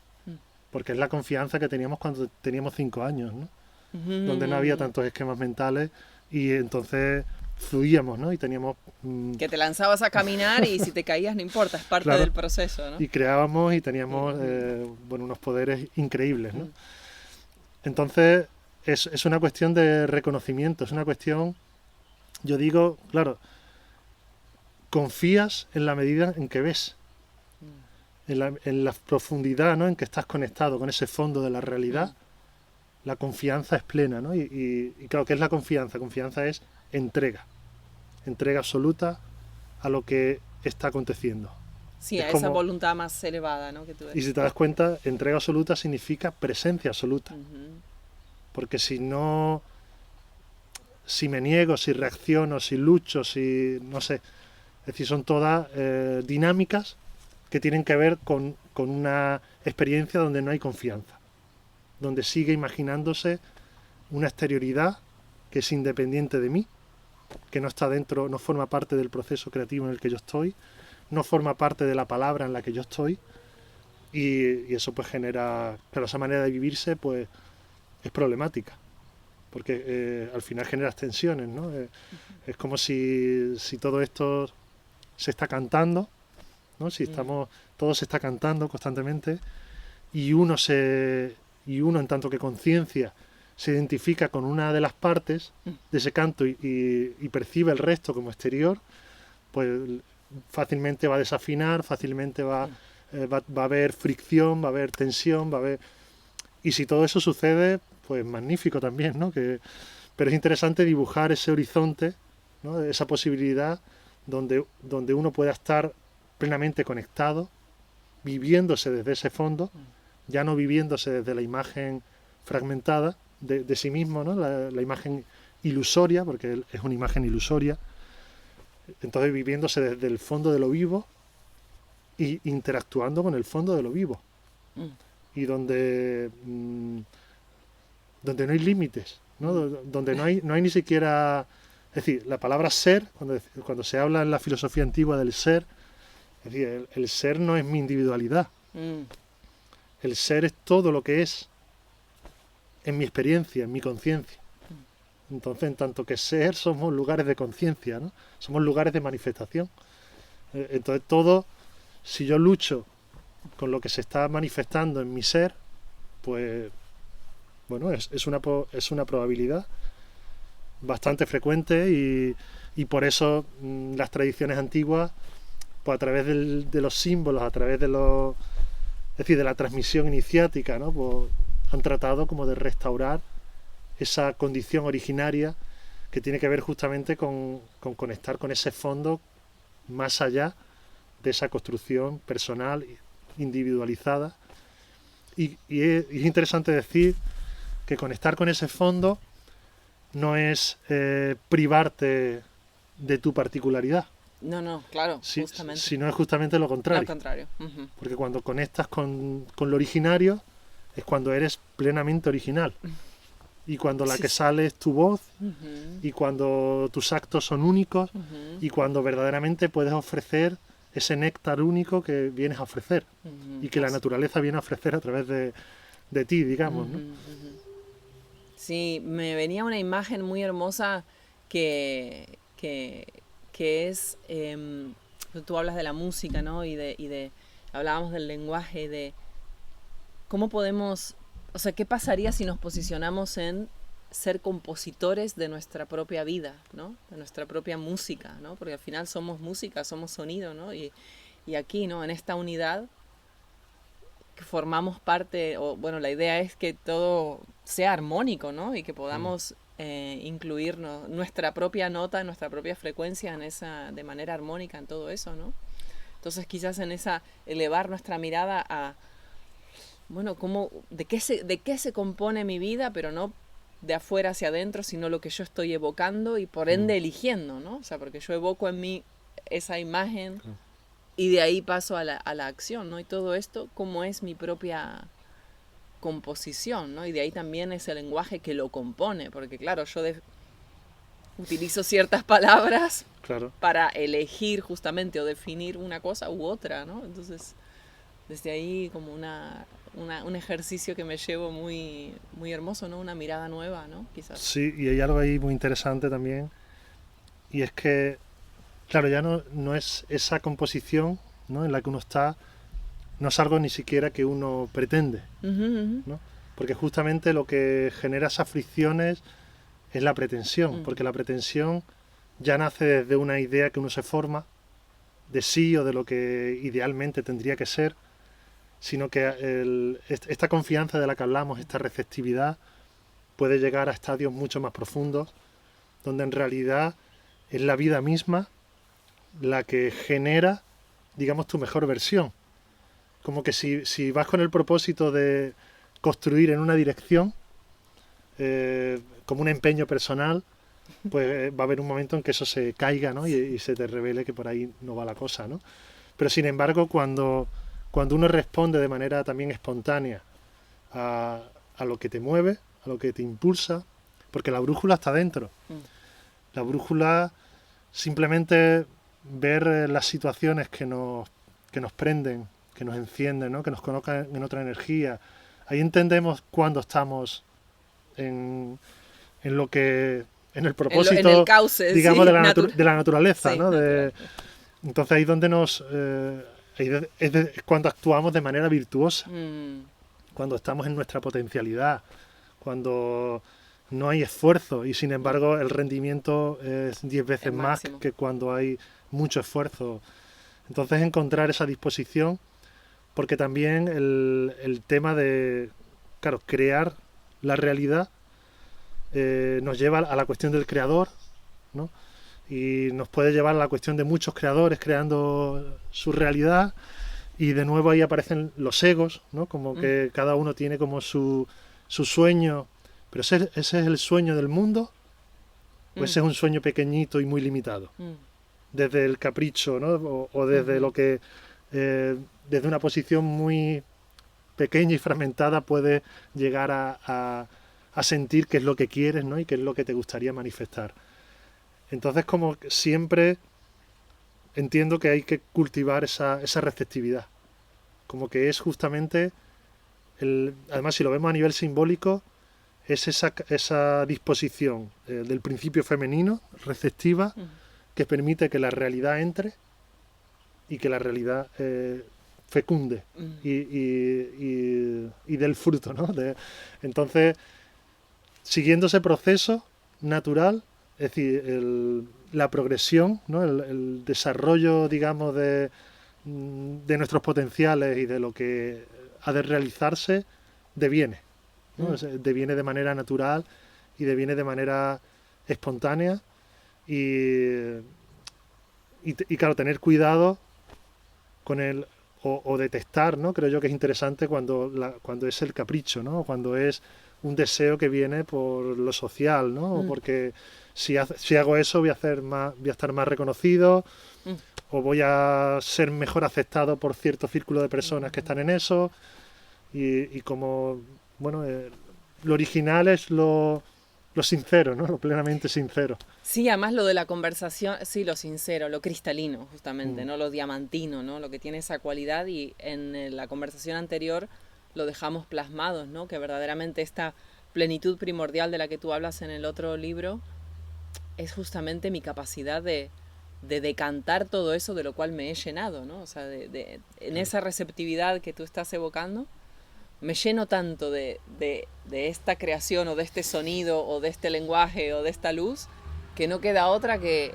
Porque es la confianza que teníamos cuando teníamos 5 años, ¿no? Donde no había tantos esquemas mentales y entonces fluíamos, ¿no? Y teníamos... Que te lanzabas a caminar y si te caías no importa, es parte claro, del proceso, ¿no? y creábamos y teníamos bueno, unos poderes increíbles, ¿no? Entonces es una cuestión de reconocimiento, es una cuestión, yo digo, claro, confías en la medida en que ves, en la profundidad, ¿no? En que estás conectado con ese fondo de la realidad, la confianza es plena, ¿no? Y claro, ¿qué es la confianza? Confianza es entrega absoluta a lo que está aconteciendo. Sí, Es a esa como, voluntad más elevada, ¿no? Que tú y si decías. te das cuenta, entrega absoluta significa presencia absoluta. Porque si no, si me niego, si reacciono, si lucho, si no sé, es decir, son todas dinámicas que tienen que ver con una experiencia donde no hay confianza, donde sigue imaginándose una exterioridad que es independiente de mí, que no está dentro, no forma parte del proceso creativo en el que yo estoy, no forma parte de la palabra en la que yo estoy, y eso pues genera, pero esa manera de vivirse pues es problemática, porque al final generas tensiones, ¿no? Es como si todo esto se está cantando, ¿no? Si estamos, todo se está cantando constantemente y uno en tanto que conciencia se identifica con una de las partes de ese canto y percibe el resto como exterior, pues fácilmente va a desafinar, fácilmente va a haber fricción, va a haber tensión, va a haber... Y si todo eso sucede, pues magnífico también, ¿no? Pero es interesante dibujar ese horizonte, ¿no? Esa posibilidad donde uno pueda estar plenamente conectado, viviéndose desde ese fondo, ya no viviéndose desde la imagen fragmentada de sí mismo, ¿no? La imagen ilusoria, porque es una imagen ilusoria, entonces viviéndose desde el fondo de lo vivo y interactuando con el fondo de lo vivo, y donde no hay límites, ¿no? Donde no hay ni siquiera... Es decir, la palabra ser, cuando se habla en la filosofía antigua del ser, es decir, el ser no es mi individualidad. El ser es todo lo que es en mi experiencia, en mi conciencia. Entonces, en tanto que ser, somos lugares de conciencia, ¿no? Somos lugares de manifestación. Entonces, todo, si yo lucho con lo que se está manifestando en mi ser, pues, bueno, es una probabilidad bastante frecuente y por eso las tradiciones antiguas, pues a través de los símbolos, a través de es decir, de la transmisión iniciática, ¿no? Pues han tratado como de restaurar esa condición originaria que tiene que ver justamente con conectar con ese fondo más allá de esa construcción personal, individualizada. Y es interesante decir que conectar con ese fondo no es privarte de tu particularidad. No, claro, justamente. Sino es justamente lo contrario. Lo contrario. Porque cuando conectas con lo originario es cuando eres plenamente original. Y cuando la que sale es tu voz, y cuando tus actos son únicos, y cuando verdaderamente puedes ofrecer ese néctar único que vienes a ofrecer, y que la naturaleza viene a ofrecer a través de ti, digamos, ¿no? Sí, me venía una imagen muy hermosa que es, tú hablas de la música, ¿no? Hablábamos del lenguaje, de cómo podemos, o sea, qué pasaría si nos posicionamos en ser compositores de nuestra propia vida, ¿no? De nuestra propia música, ¿no? Porque al final somos música, somos sonido, ¿no? Y aquí, ¿no? En esta unidad que formamos parte, o bueno, la idea es que todo sea armónico, ¿no? Y que podamos incluirnos nuestra propia nota, nuestra propia frecuencia en esa, de manera armónica en todo eso, ¿no? Entonces quizás en esa, elevar nuestra mirada a, bueno, de qué se compone mi vida, pero no de afuera hacia adentro, sino lo que yo estoy evocando y por ende eligiendo, ¿no? O sea, porque yo evoco en mí esa imagen y de ahí paso a la acción, ¿no? Y todo esto, como es mi propia composición, ¿no? Y de ahí también es el lenguaje que lo compone, porque claro, yo utilizo ciertas palabras para elegir justamente o definir una cosa u otra, ¿no? Entonces, desde ahí como un ejercicio que me llevo muy, muy hermoso, ¿no? Una mirada nueva, ¿no? Quizás. Sí, y hay algo ahí muy interesante también, y es que, claro, ya no es esa composición, ¿no?, en la que uno está, no es algo ni siquiera que uno pretende, ¿no? Porque justamente lo que genera esas fricciones es la pretensión, porque la pretensión ya nace desde una idea que uno se forma de sí o de lo que idealmente tendría que ser, sino que esta confianza de la que hablamos, esta receptividad, puede llegar a estadios mucho más profundos, donde en realidad es la vida misma la que genera, digamos, tu mejor versión. Como que si vas con el propósito de construir en una dirección, como un empeño personal, pues va a haber un momento en que eso se caiga, ¿no? y se te revele que por ahí no va la cosa, ¿no? Pero sin embargo, cuando uno responde de manera también espontánea a lo que te mueve, a lo que te impulsa, porque la brújula está dentro. La brújula, simplemente ver las situaciones que nos prenden, que nos encienden, ¿no?, que nos colocan en otra energía. Ahí entendemos cuando estamos en el propósito, en el cauce, digamos, sí, de la naturaleza, sí, ¿no? natural. Entonces ahí es donde es cuando actuamos de manera virtuosa, cuando estamos en nuestra potencialidad, cuando no hay esfuerzo y sin embargo el rendimiento es 10 veces más que cuando hay mucho esfuerzo. Entonces encontrar esa disposición, porque también el tema de, claro, crear la realidad nos lleva a la cuestión del creador, ¿no? Y nos puede llevar a la cuestión de muchos creadores creando su realidad, y de nuevo ahí aparecen los egos, ¿no? Como que cada uno tiene como su sueño, pero ese es el sueño del mundo, o ese es un sueño pequeñito y muy limitado, desde el capricho, ¿no? o desde lo que desde una posición muy pequeña y fragmentada puedes llegar a sentir qué es lo que quieres, ¿no? Y qué es lo que te gustaría manifestar. Entonces, como siempre entiendo que hay que cultivar esa receptividad, como que es justamente además, si lo vemos a nivel simbólico, es esa disposición del principio femenino, receptiva, que permite que la realidad entre y que la realidad fecunde y dé el fruto, ¿no? Entonces, siguiendo ese proceso natural, es decir, la progresión, ¿no? el desarrollo, digamos, de nuestros potenciales y de lo que ha de realizarse, deviene, ¿no? Deviene de manera natural y deviene de manera espontánea, y claro, tener cuidado con o detectar, ¿no? Creo yo que es interesante cuando es el capricho, ¿no? Cuando es un deseo que viene por lo social, ¿no? Porque si hago eso voy a estar más reconocido, o voy a ser mejor aceptado por cierto círculo de personas que están en eso, y como, bueno, lo original es lo sincero, ¿no? Lo plenamente sincero. Sí, además lo de la conversación, sí, lo sincero, lo cristalino, justamente, ¿no? Lo diamantino, ¿no? Lo que tiene esa cualidad, y en la conversación anterior lo dejamos plasmados, ¿no? Que verdaderamente esta plenitud primordial de la que tú hablas en el otro libro es justamente mi capacidad de decantar todo eso de lo cual me he llenado, ¿no? O sea, en esa receptividad que tú estás evocando, me lleno tanto de esta creación, o de este sonido, o de este lenguaje, o de esta luz, que no queda otra que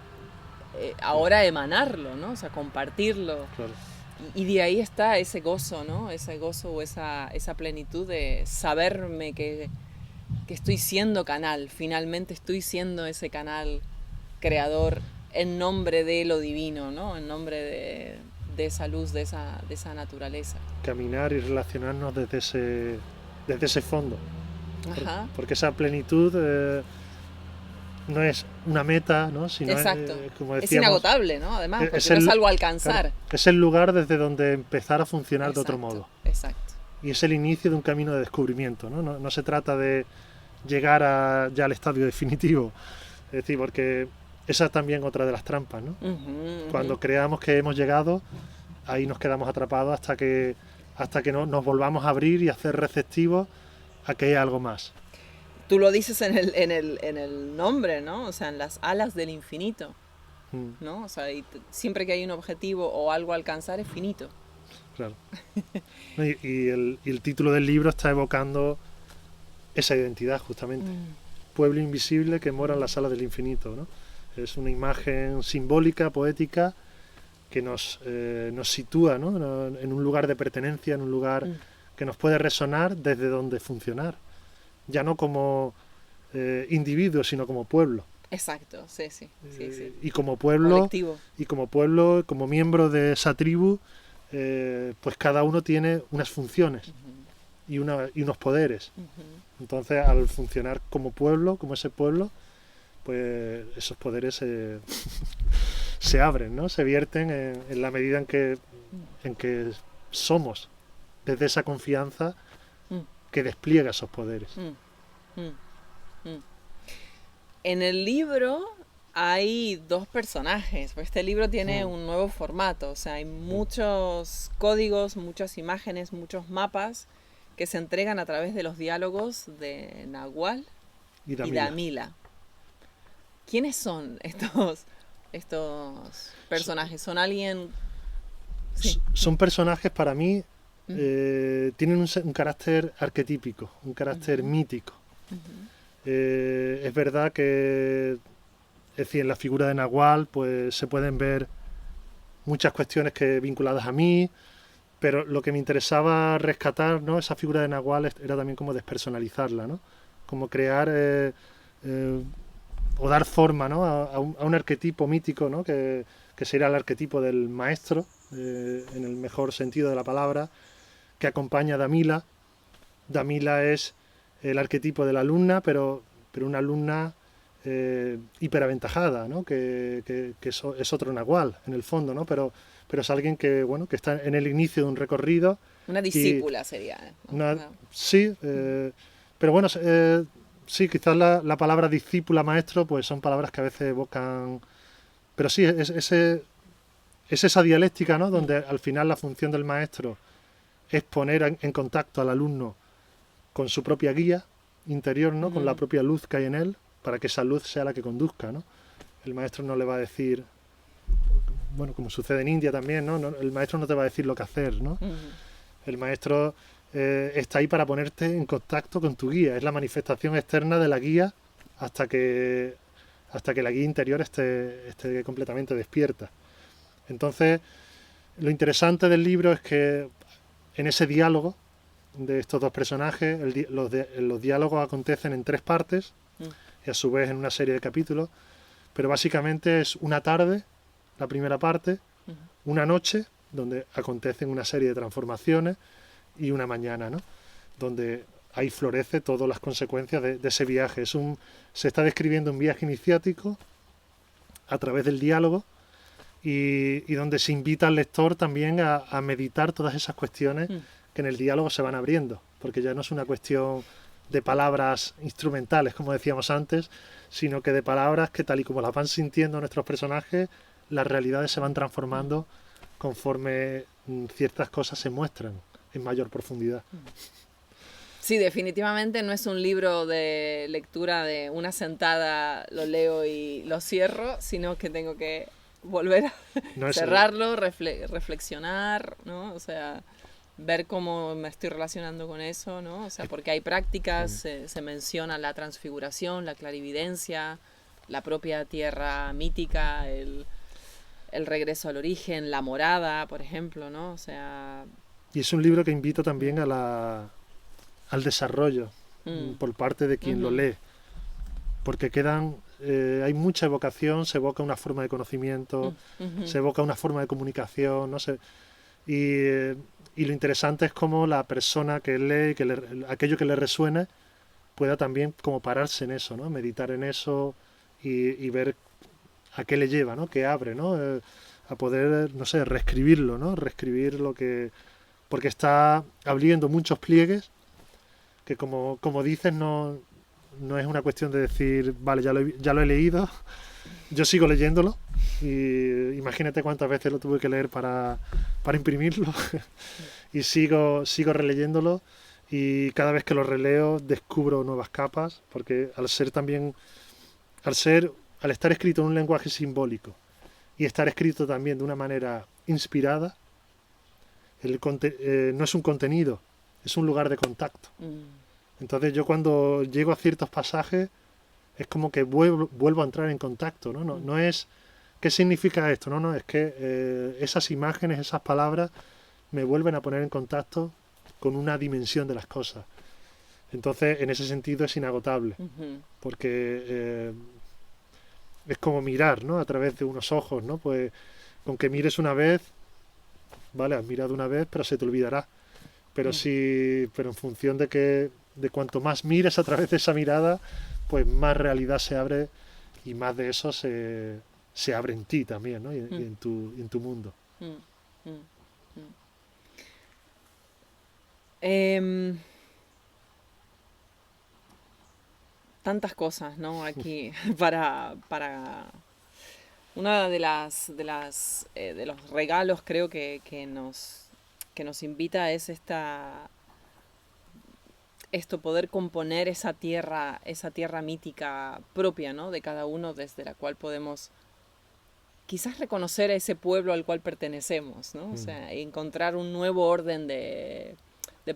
ahora emanarlo, ¿no? O sea, compartirlo. Claro. Y de ahí está ese gozo, ¿no? Ese gozo o esa plenitud de saberme que estoy siendo canal, finalmente estoy siendo ese canal creador en nombre de lo divino, ¿no? En nombre de esa luz, de esa naturaleza. Caminar y relacionarnos desde ese fondo. Ajá. Porque esa plenitud no es una meta, ¿no? Sino exacto. Como decíamos, es inagotable, ¿no? Además, porque no es algo a alcanzar. Claro, es el lugar desde donde empezar a funcionar exacto, de otro modo. Exacto. Y es el inicio de un camino de descubrimiento, ¿no? No se trata de llegar ya al estadio definitivo. Es decir, porque esa es también otra de las trampas, ¿no? Cuando creamos que hemos llegado, ahí nos quedamos atrapados hasta que hasta que nos volvamos a abrir y a hacer receptivos a que hay algo más. Tú lo dices en el nombre, ¿no? O sea, en las alas del infinito, ¿no? O sea, siempre que hay un objetivo o algo a alcanzar es finito. Claro. Y el título del libro está evocando esa identidad, justamente. Pueblo invisible que mora en las alas del infinito, ¿no? Es una imagen simbólica, poética, que nos sitúa, ¿no? En un lugar de pertenencia, en un lugar que nos puede resonar desde donde funcionar. Ya no como individuos, sino como pueblo. Exacto, sí. Y como pueblo, colectivo. Y como pueblo, como miembro de esa tribu, pues cada uno tiene unas funciones y unos poderes. Entonces, al funcionar como pueblo, como ese pueblo, pues esos poderes se abren, ¿no? Se vierten en la medida en que somos, desde esa confianza que despliega esos poderes. En el libro hay dos personajes. Este libro tiene un nuevo formato, o sea, hay muchos códigos, muchas imágenes, muchos mapas que se entregan a través de los diálogos de Nahual y Damila. ¿Quiénes son estos personajes? ¿Son alguien...? Sí. Son personajes, para mí, tienen un carácter arquetípico, un carácter mítico. Es verdad que, es decir, en la figura de Nahual pues se pueden ver muchas cuestiones vinculadas a mí, pero lo que me interesaba rescatar, ¿no? Esa figura de Nahual era también como despersonalizarla, ¿no? Como crear o dar forma, ¿no? a un arquetipo mítico, ¿no? que sería el arquetipo del maestro, en el mejor sentido de la palabra, que acompaña a Damila. Damila es el arquetipo de la alumna, pero una alumna hiperaventajada, ¿no? que es otro Nahual, en el fondo, ¿no? Pero es alguien que está en el inicio de un recorrido. Una discípula sería. ¿No? Sí, pero bueno, sí, quizás la palabra discípula, maestro, pues son palabras que a veces evocan... Pero sí, es esa dialéctica, ¿no? Donde al final la función del maestro es poner en contacto al alumno con su propia guía interior, ¿no? Con la propia luz que hay en él, para que esa luz sea la que conduzca, ¿no? El maestro no le va a decir, bueno, como sucede en India también, ¿no? El maestro no te va a decir lo que hacer, ¿no? El maestro está ahí para ponerte en contacto con tu guía, es la manifestación externa de la guía hasta que la guía interior esté completamente despierta. Entonces, lo interesante del libro es que en ese diálogo de estos dos personajes, los diálogos acontecen en 3 partes y a su vez en una serie de capítulos, pero básicamente es una tarde, la primera parte, una noche, donde acontecen una serie de transformaciones, y una mañana, ¿no? Donde ahí florece todas las consecuencias de ese viaje. Se está describiendo un viaje iniciático a través del diálogo, y donde se invita al lector también a meditar todas esas cuestiones que en el diálogo se van abriendo, porque ya no es una cuestión de palabras instrumentales, como decíamos antes, sino que de palabras que, tal y como las van sintiendo nuestros personajes, las realidades se van transformando conforme ciertas cosas se muestran en mayor profundidad. Sí, definitivamente no es un libro de lectura de una sentada, lo leo y lo cierro, sino que tengo que volver a cerrarlo, reflexionar, ¿no? O sea, ver cómo me estoy relacionando con eso, ¿no? O sea, porque hay prácticas, se menciona la transfiguración, la clarividencia, la propia tierra mítica, el regreso al origen, la morada, por ejemplo, ¿no? O sea... Y es un libro que invita también al desarrollo por parte de quien lo lee, porque hay mucha evocación, se evoca una forma de conocimiento, se evoca una forma de comunicación, no sé, y lo interesante es cómo la persona que lee, aquello que le resuene, pueda también como pararse en eso, ¿no? Meditar en eso y ver a qué le lleva, ¿no? Qué abre, ¿no? A poder, no sé, reescribirlo, ¿no? Reescribir lo que... Porque está abriendo muchos pliegues que, como dices, no es una cuestión de decir, vale, ya lo he leído, yo sigo leyéndolo, y imagínate cuántas veces lo tuve que leer para imprimirlo y sigo releyéndolo, y cada vez que lo releo descubro nuevas capas, porque al estar escrito en un lenguaje simbólico y estar escrito también de una manera inspirada, no es un contenido, es un lugar de contacto. Entonces yo cuando llego a ciertos pasajes es como que vuelvo a entrar en contacto, ¿no? No es ¿qué significa esto? No, es que esas imágenes, esas palabras me vuelven a poner en contacto con una dimensión de las cosas. Entonces, en ese sentido es inagotable, porque es como mirar, ¿no? A través de unos ojos, ¿no? Pues con que mires una vez, vale, has mirado una vez, pero se te olvidará. Pero pero en función de cuanto más mires a través de esa mirada, pues más realidad se abre, y más de eso se abre en ti también, ¿no? Y en tu mundo. Tantas cosas, ¿no? Aquí para una de los regalos, creo que nos invita es esto, poder componer esa tierra mítica propia, ¿no? De cada uno, desde la cual podemos quizás reconocer a ese pueblo al cual pertenecemos, ¿no? O sea, encontrar un nuevo orden de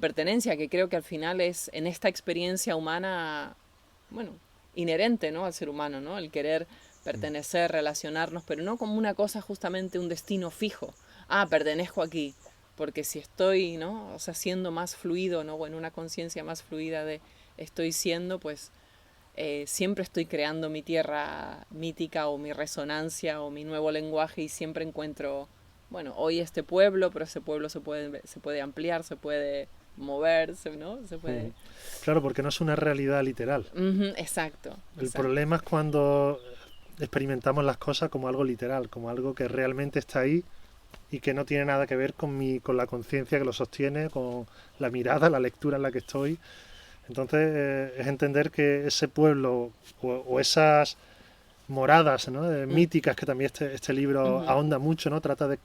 pertenencia, que creo que al final es, en esta experiencia humana, bueno, inherente, ¿no? Al ser humano, ¿no? El querer pertenecer, relacionarnos, pero no como una cosa, justamente un destino fijo. Pertenezco aquí, porque si estoy, ¿no? O sea, siendo más fluido, ¿no? O en una conciencia más fluida de estoy siendo, pues siempre estoy creando mi tierra mítica, o mi resonancia, o mi nuevo lenguaje, y siempre encuentro, bueno, hoy este pueblo, pero ese pueblo se puede ampliar, se puede moverse, ¿no? Se puede... Claro, porque no es una realidad literal. Exacto. El problema es cuando experimentamos las cosas como algo literal, como algo que realmente está ahí y que no tiene nada que ver con la conciencia que lo sostiene, con la mirada, la lectura en la que estoy. Entonces es entender que ese pueblo o esas moradas, ¿no? Míticas, que también este libro ahonda mucho, ¿no? Trata de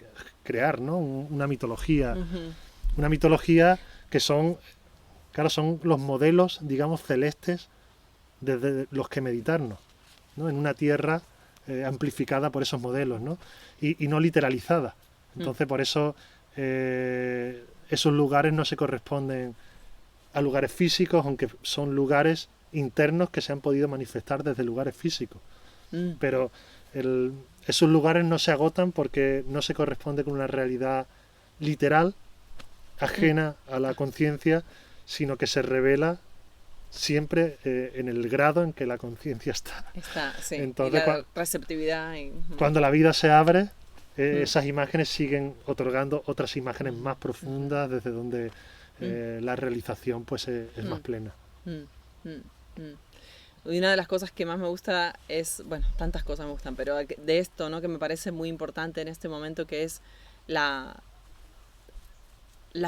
crear, ¿no? Una mitología. Una mitología que son los modelos, digamos, celestes desde los que meditarnos, ¿no? En una tierra amplificada por esos modelos, ¿no? Y no literalizada. Entonces, por eso esos lugares no se corresponden a lugares físicos, aunque son lugares internos que se han podido manifestar desde lugares físicos. Pero esos lugares no se agotan porque no se corresponde con una realidad literal, ajena a la conciencia, sino que se revela siempre en el grado en que la conciencia está. Sí. Entonces, y la receptividad. Cuando la vida se abre, esas imágenes siguen otorgando otras imágenes más profundas, desde donde la realización pues es más plena. Y una de las cosas que más me gusta es, bueno, tantas cosas me gustan, pero de esto, ¿no? Que me parece muy importante en este momento, que es la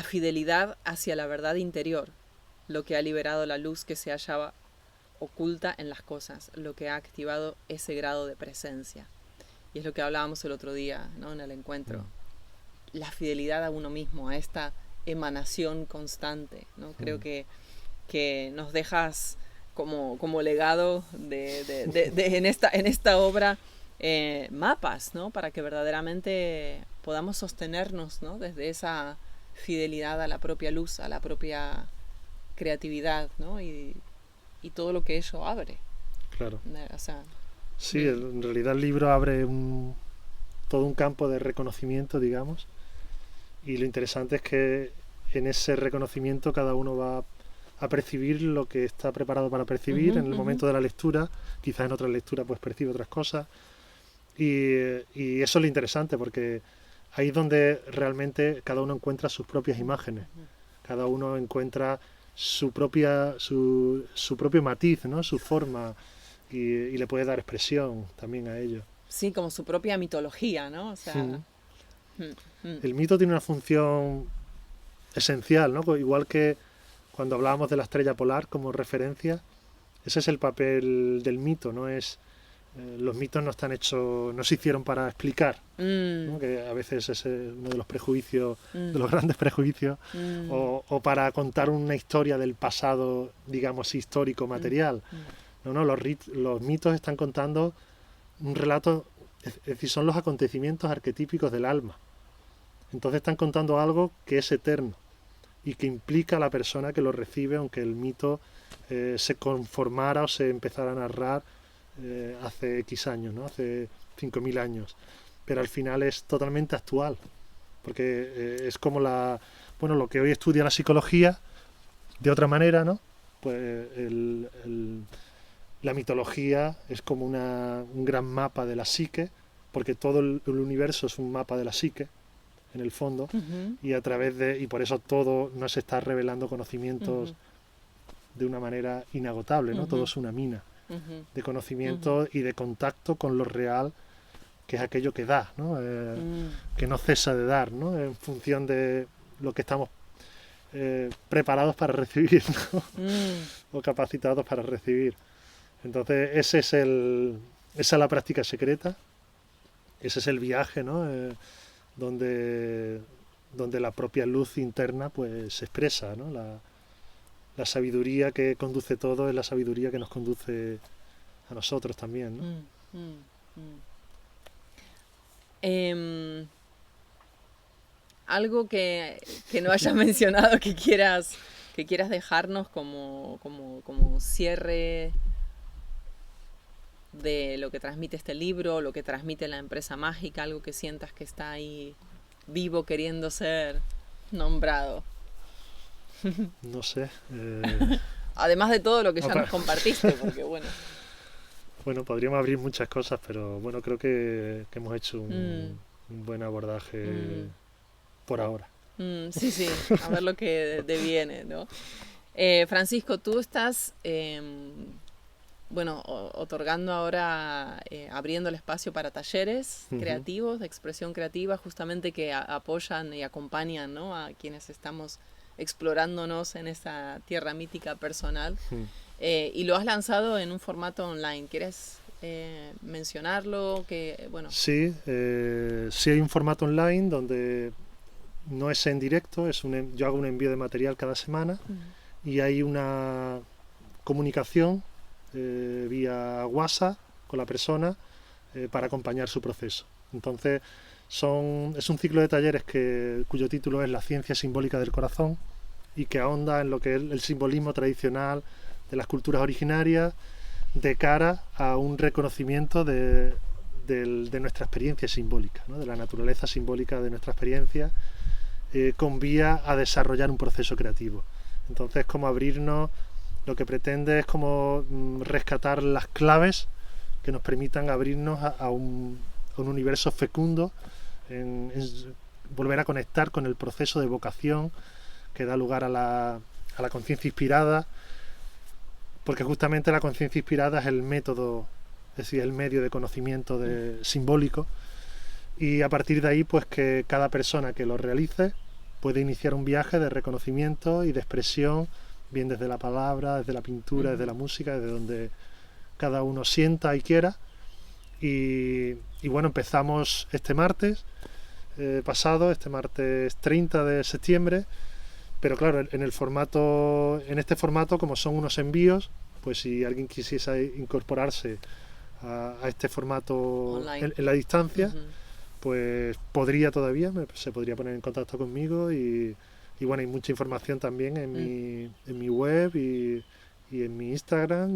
fidelidad hacia la verdad interior, lo que ha liberado la luz que se hallaba oculta en las cosas, lo que ha activado ese grado de presencia. Y es lo que hablábamos el otro día, ¿no? En el encuentro. La fidelidad a uno mismo, a esta emanación constante, ¿no? Creo que nos dejas como legado en esta obra mapas, ¿no? Para que verdaderamente podamos sostenernos, ¿no? Desde esa fidelidad a la propia luz, a la propia creatividad, ¿no? Y todo lo que ello abre. Claro. O sea, sí, en realidad el libro abre todo un campo de reconocimiento, digamos, y lo interesante es que en ese reconocimiento cada uno va a percibir lo que está preparado para percibir en el momento de la lectura. Quizás en otra lectura pues percibe otras cosas, y eso es lo interesante, porque ahí es donde realmente cada uno encuentra sus propias imágenes, cada uno encuentra su propio matiz, ¿no? Su forma, y le puede dar expresión también a ello. Sí, como su propia mitología, ¿no? O sea, el mito tiene una función esencial, ¿no? Igual que cuando hablábamos de la estrella polar como referencia, ese es el papel del mito, no es los mitos no están hechos, no se hicieron para explicar, ¿no? Que a veces es uno de los prejuicios, de los grandes prejuicios, o para contar una historia del pasado, digamos, histórico, material. No, los mitos están contando un relato, es decir, son los acontecimientos arquetípicos del alma. Entonces están contando algo que es eterno y que implica a la persona que lo recibe, aunque el mito se conformara o se empezara a narrar hace X años, ¿no? Hace 5.000 años. Pero al final es totalmente actual, porque es como lo que hoy estudia la psicología, de otra manera, ¿no? Pues la mitología es como un gran mapa de la psique, porque todo el universo es un mapa de la psique, en el fondo, y por eso todo nos está revelando conocimientos de una manera inagotable, ¿no? Todo es una mina de conocimiento y de contacto con lo real, que es aquello que da, ¿no? Que no cesa de dar, ¿no? En función de lo que estamos preparados para recibir, ¿no? O capacitados para recibir. Entonces esa es la práctica secreta, ese es el viaje, ¿no? Donde la propia luz interna pues se expresa, ¿no? La sabiduría que conduce todo es la sabiduría que nos conduce a nosotros también, ¿no? Algo que no hayas mencionado que quieras dejarnos como cierre de lo que transmite este libro, lo que transmite la empresa mágica, algo que sientas que está ahí vivo queriendo ser nombrado. No sé. Además de todo lo que ya nos compartiste, porque bueno. Bueno, podríamos abrir muchas cosas, pero bueno, creo que hemos hecho un buen abordaje por ahora. Sí, a ver lo que deviene, ¿no? Francisco, tú estás, otorgando ahora, abriendo el espacio para talleres creativos, de expresión creativa, justamente que apoyan y acompañan, ¿no? A quienes estamos explorándonos en esa tierra mítica personal. Y lo has lanzado en un formato online. ¿Quieres mencionarlo? Sí, sí hay un formato online donde no es en directo, yo hago un envío de material cada semana y hay una comunicación vía WhatsApp con la persona para acompañar su proceso. Entonces es un ciclo de talleres cuyo título es La ciencia simbólica del corazón y que ahonda en lo que es el simbolismo tradicional de las culturas originarias de cara a un reconocimiento de nuestra experiencia simbólica, ¿no? De la naturaleza simbólica de nuestra experiencia, con vía a desarrollar un proceso creativo. Entonces, como abrirnos, lo que pretende es como rescatar las claves que nos permitan abrirnos a un universo fecundo, volver a conectar con el proceso de vocación que da lugar a la conciencia inspirada, porque justamente la conciencia inspirada es el método, es decir, el medio de conocimiento simbólico, y a partir de ahí pues que cada persona que lo realice puede iniciar un viaje de reconocimiento y de expresión, bien desde la palabra, desde la pintura, desde la música, desde donde cada uno sienta y quiera. Y bueno, empezamos este martes pasado, este martes 30 de septiembre, pero claro, en este formato, como son unos envíos, pues si alguien quisiese incorporarse a este formato en la distancia, pues se podría poner en contacto conmigo y bueno, hay mucha información también en mi web y en mi Instagram.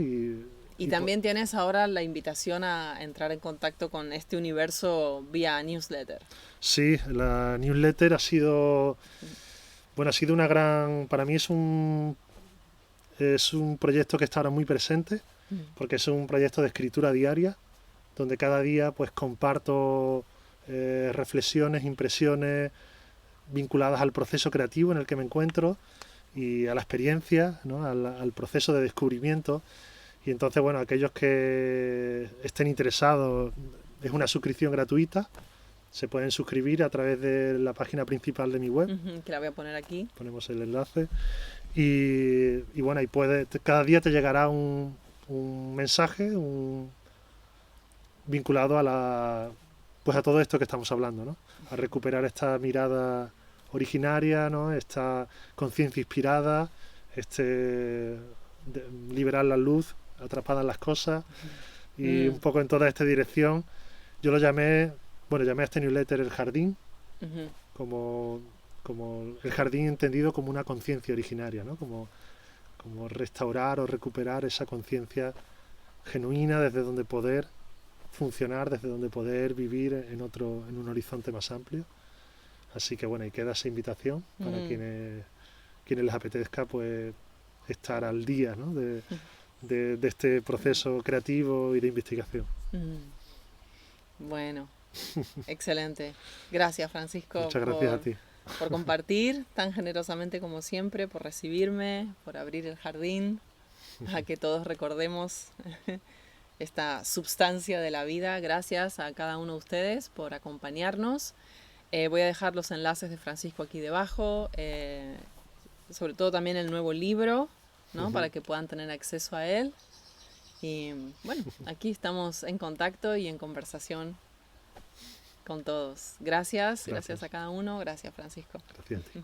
Y también tienes ahora la invitación a entrar en contacto con este universo vía newsletter. Sí, la newsletter ha sido una gran... Para mí es un proyecto que está ahora muy presente, porque es un proyecto de escritura diaria, donde cada día pues comparto reflexiones, impresiones vinculadas al proceso creativo en el que me encuentro y a la experiencia, ¿no? al proceso de descubrimiento. Y entonces, bueno, aquellos que estén interesados, es una suscripción gratuita, se pueden suscribir a través de la página principal de mi web. Que la voy a poner aquí. Ponemos el enlace. Y bueno, ahí cada día te llegará un mensaje, vinculado pues a todo esto que estamos hablando, ¿no? A recuperar esta mirada originaria, ¿no? Esta conciencia inspirada, liberar la luz atrapada en las cosas, y un poco en toda esta dirección. Yo llamé a este newsletter El Jardín, como el jardín entendido como una conciencia originaria, ¿no? Como restaurar o recuperar esa conciencia genuina desde donde poder funcionar, desde donde poder vivir en un horizonte más amplio. Así que bueno, y queda esa invitación para quienes les apetezca pues estar al día, ¿no? de este proceso creativo y de investigación. Bueno, excelente. Gracias, Francisco. Muchas gracias a ti. Por compartir tan generosamente como siempre, por recibirme, por abrir el jardín, a que todos recordemos esta substancia de la vida. Gracias a cada uno de ustedes por acompañarnos. Voy a dejar los enlaces de Francisco aquí debajo, sobre todo también el nuevo libro, ¿no? Para que puedan tener acceso a él. Y bueno, aquí estamos en contacto y en conversación con todos. Gracias a cada uno. Gracias, Francisco. Gracias a ti.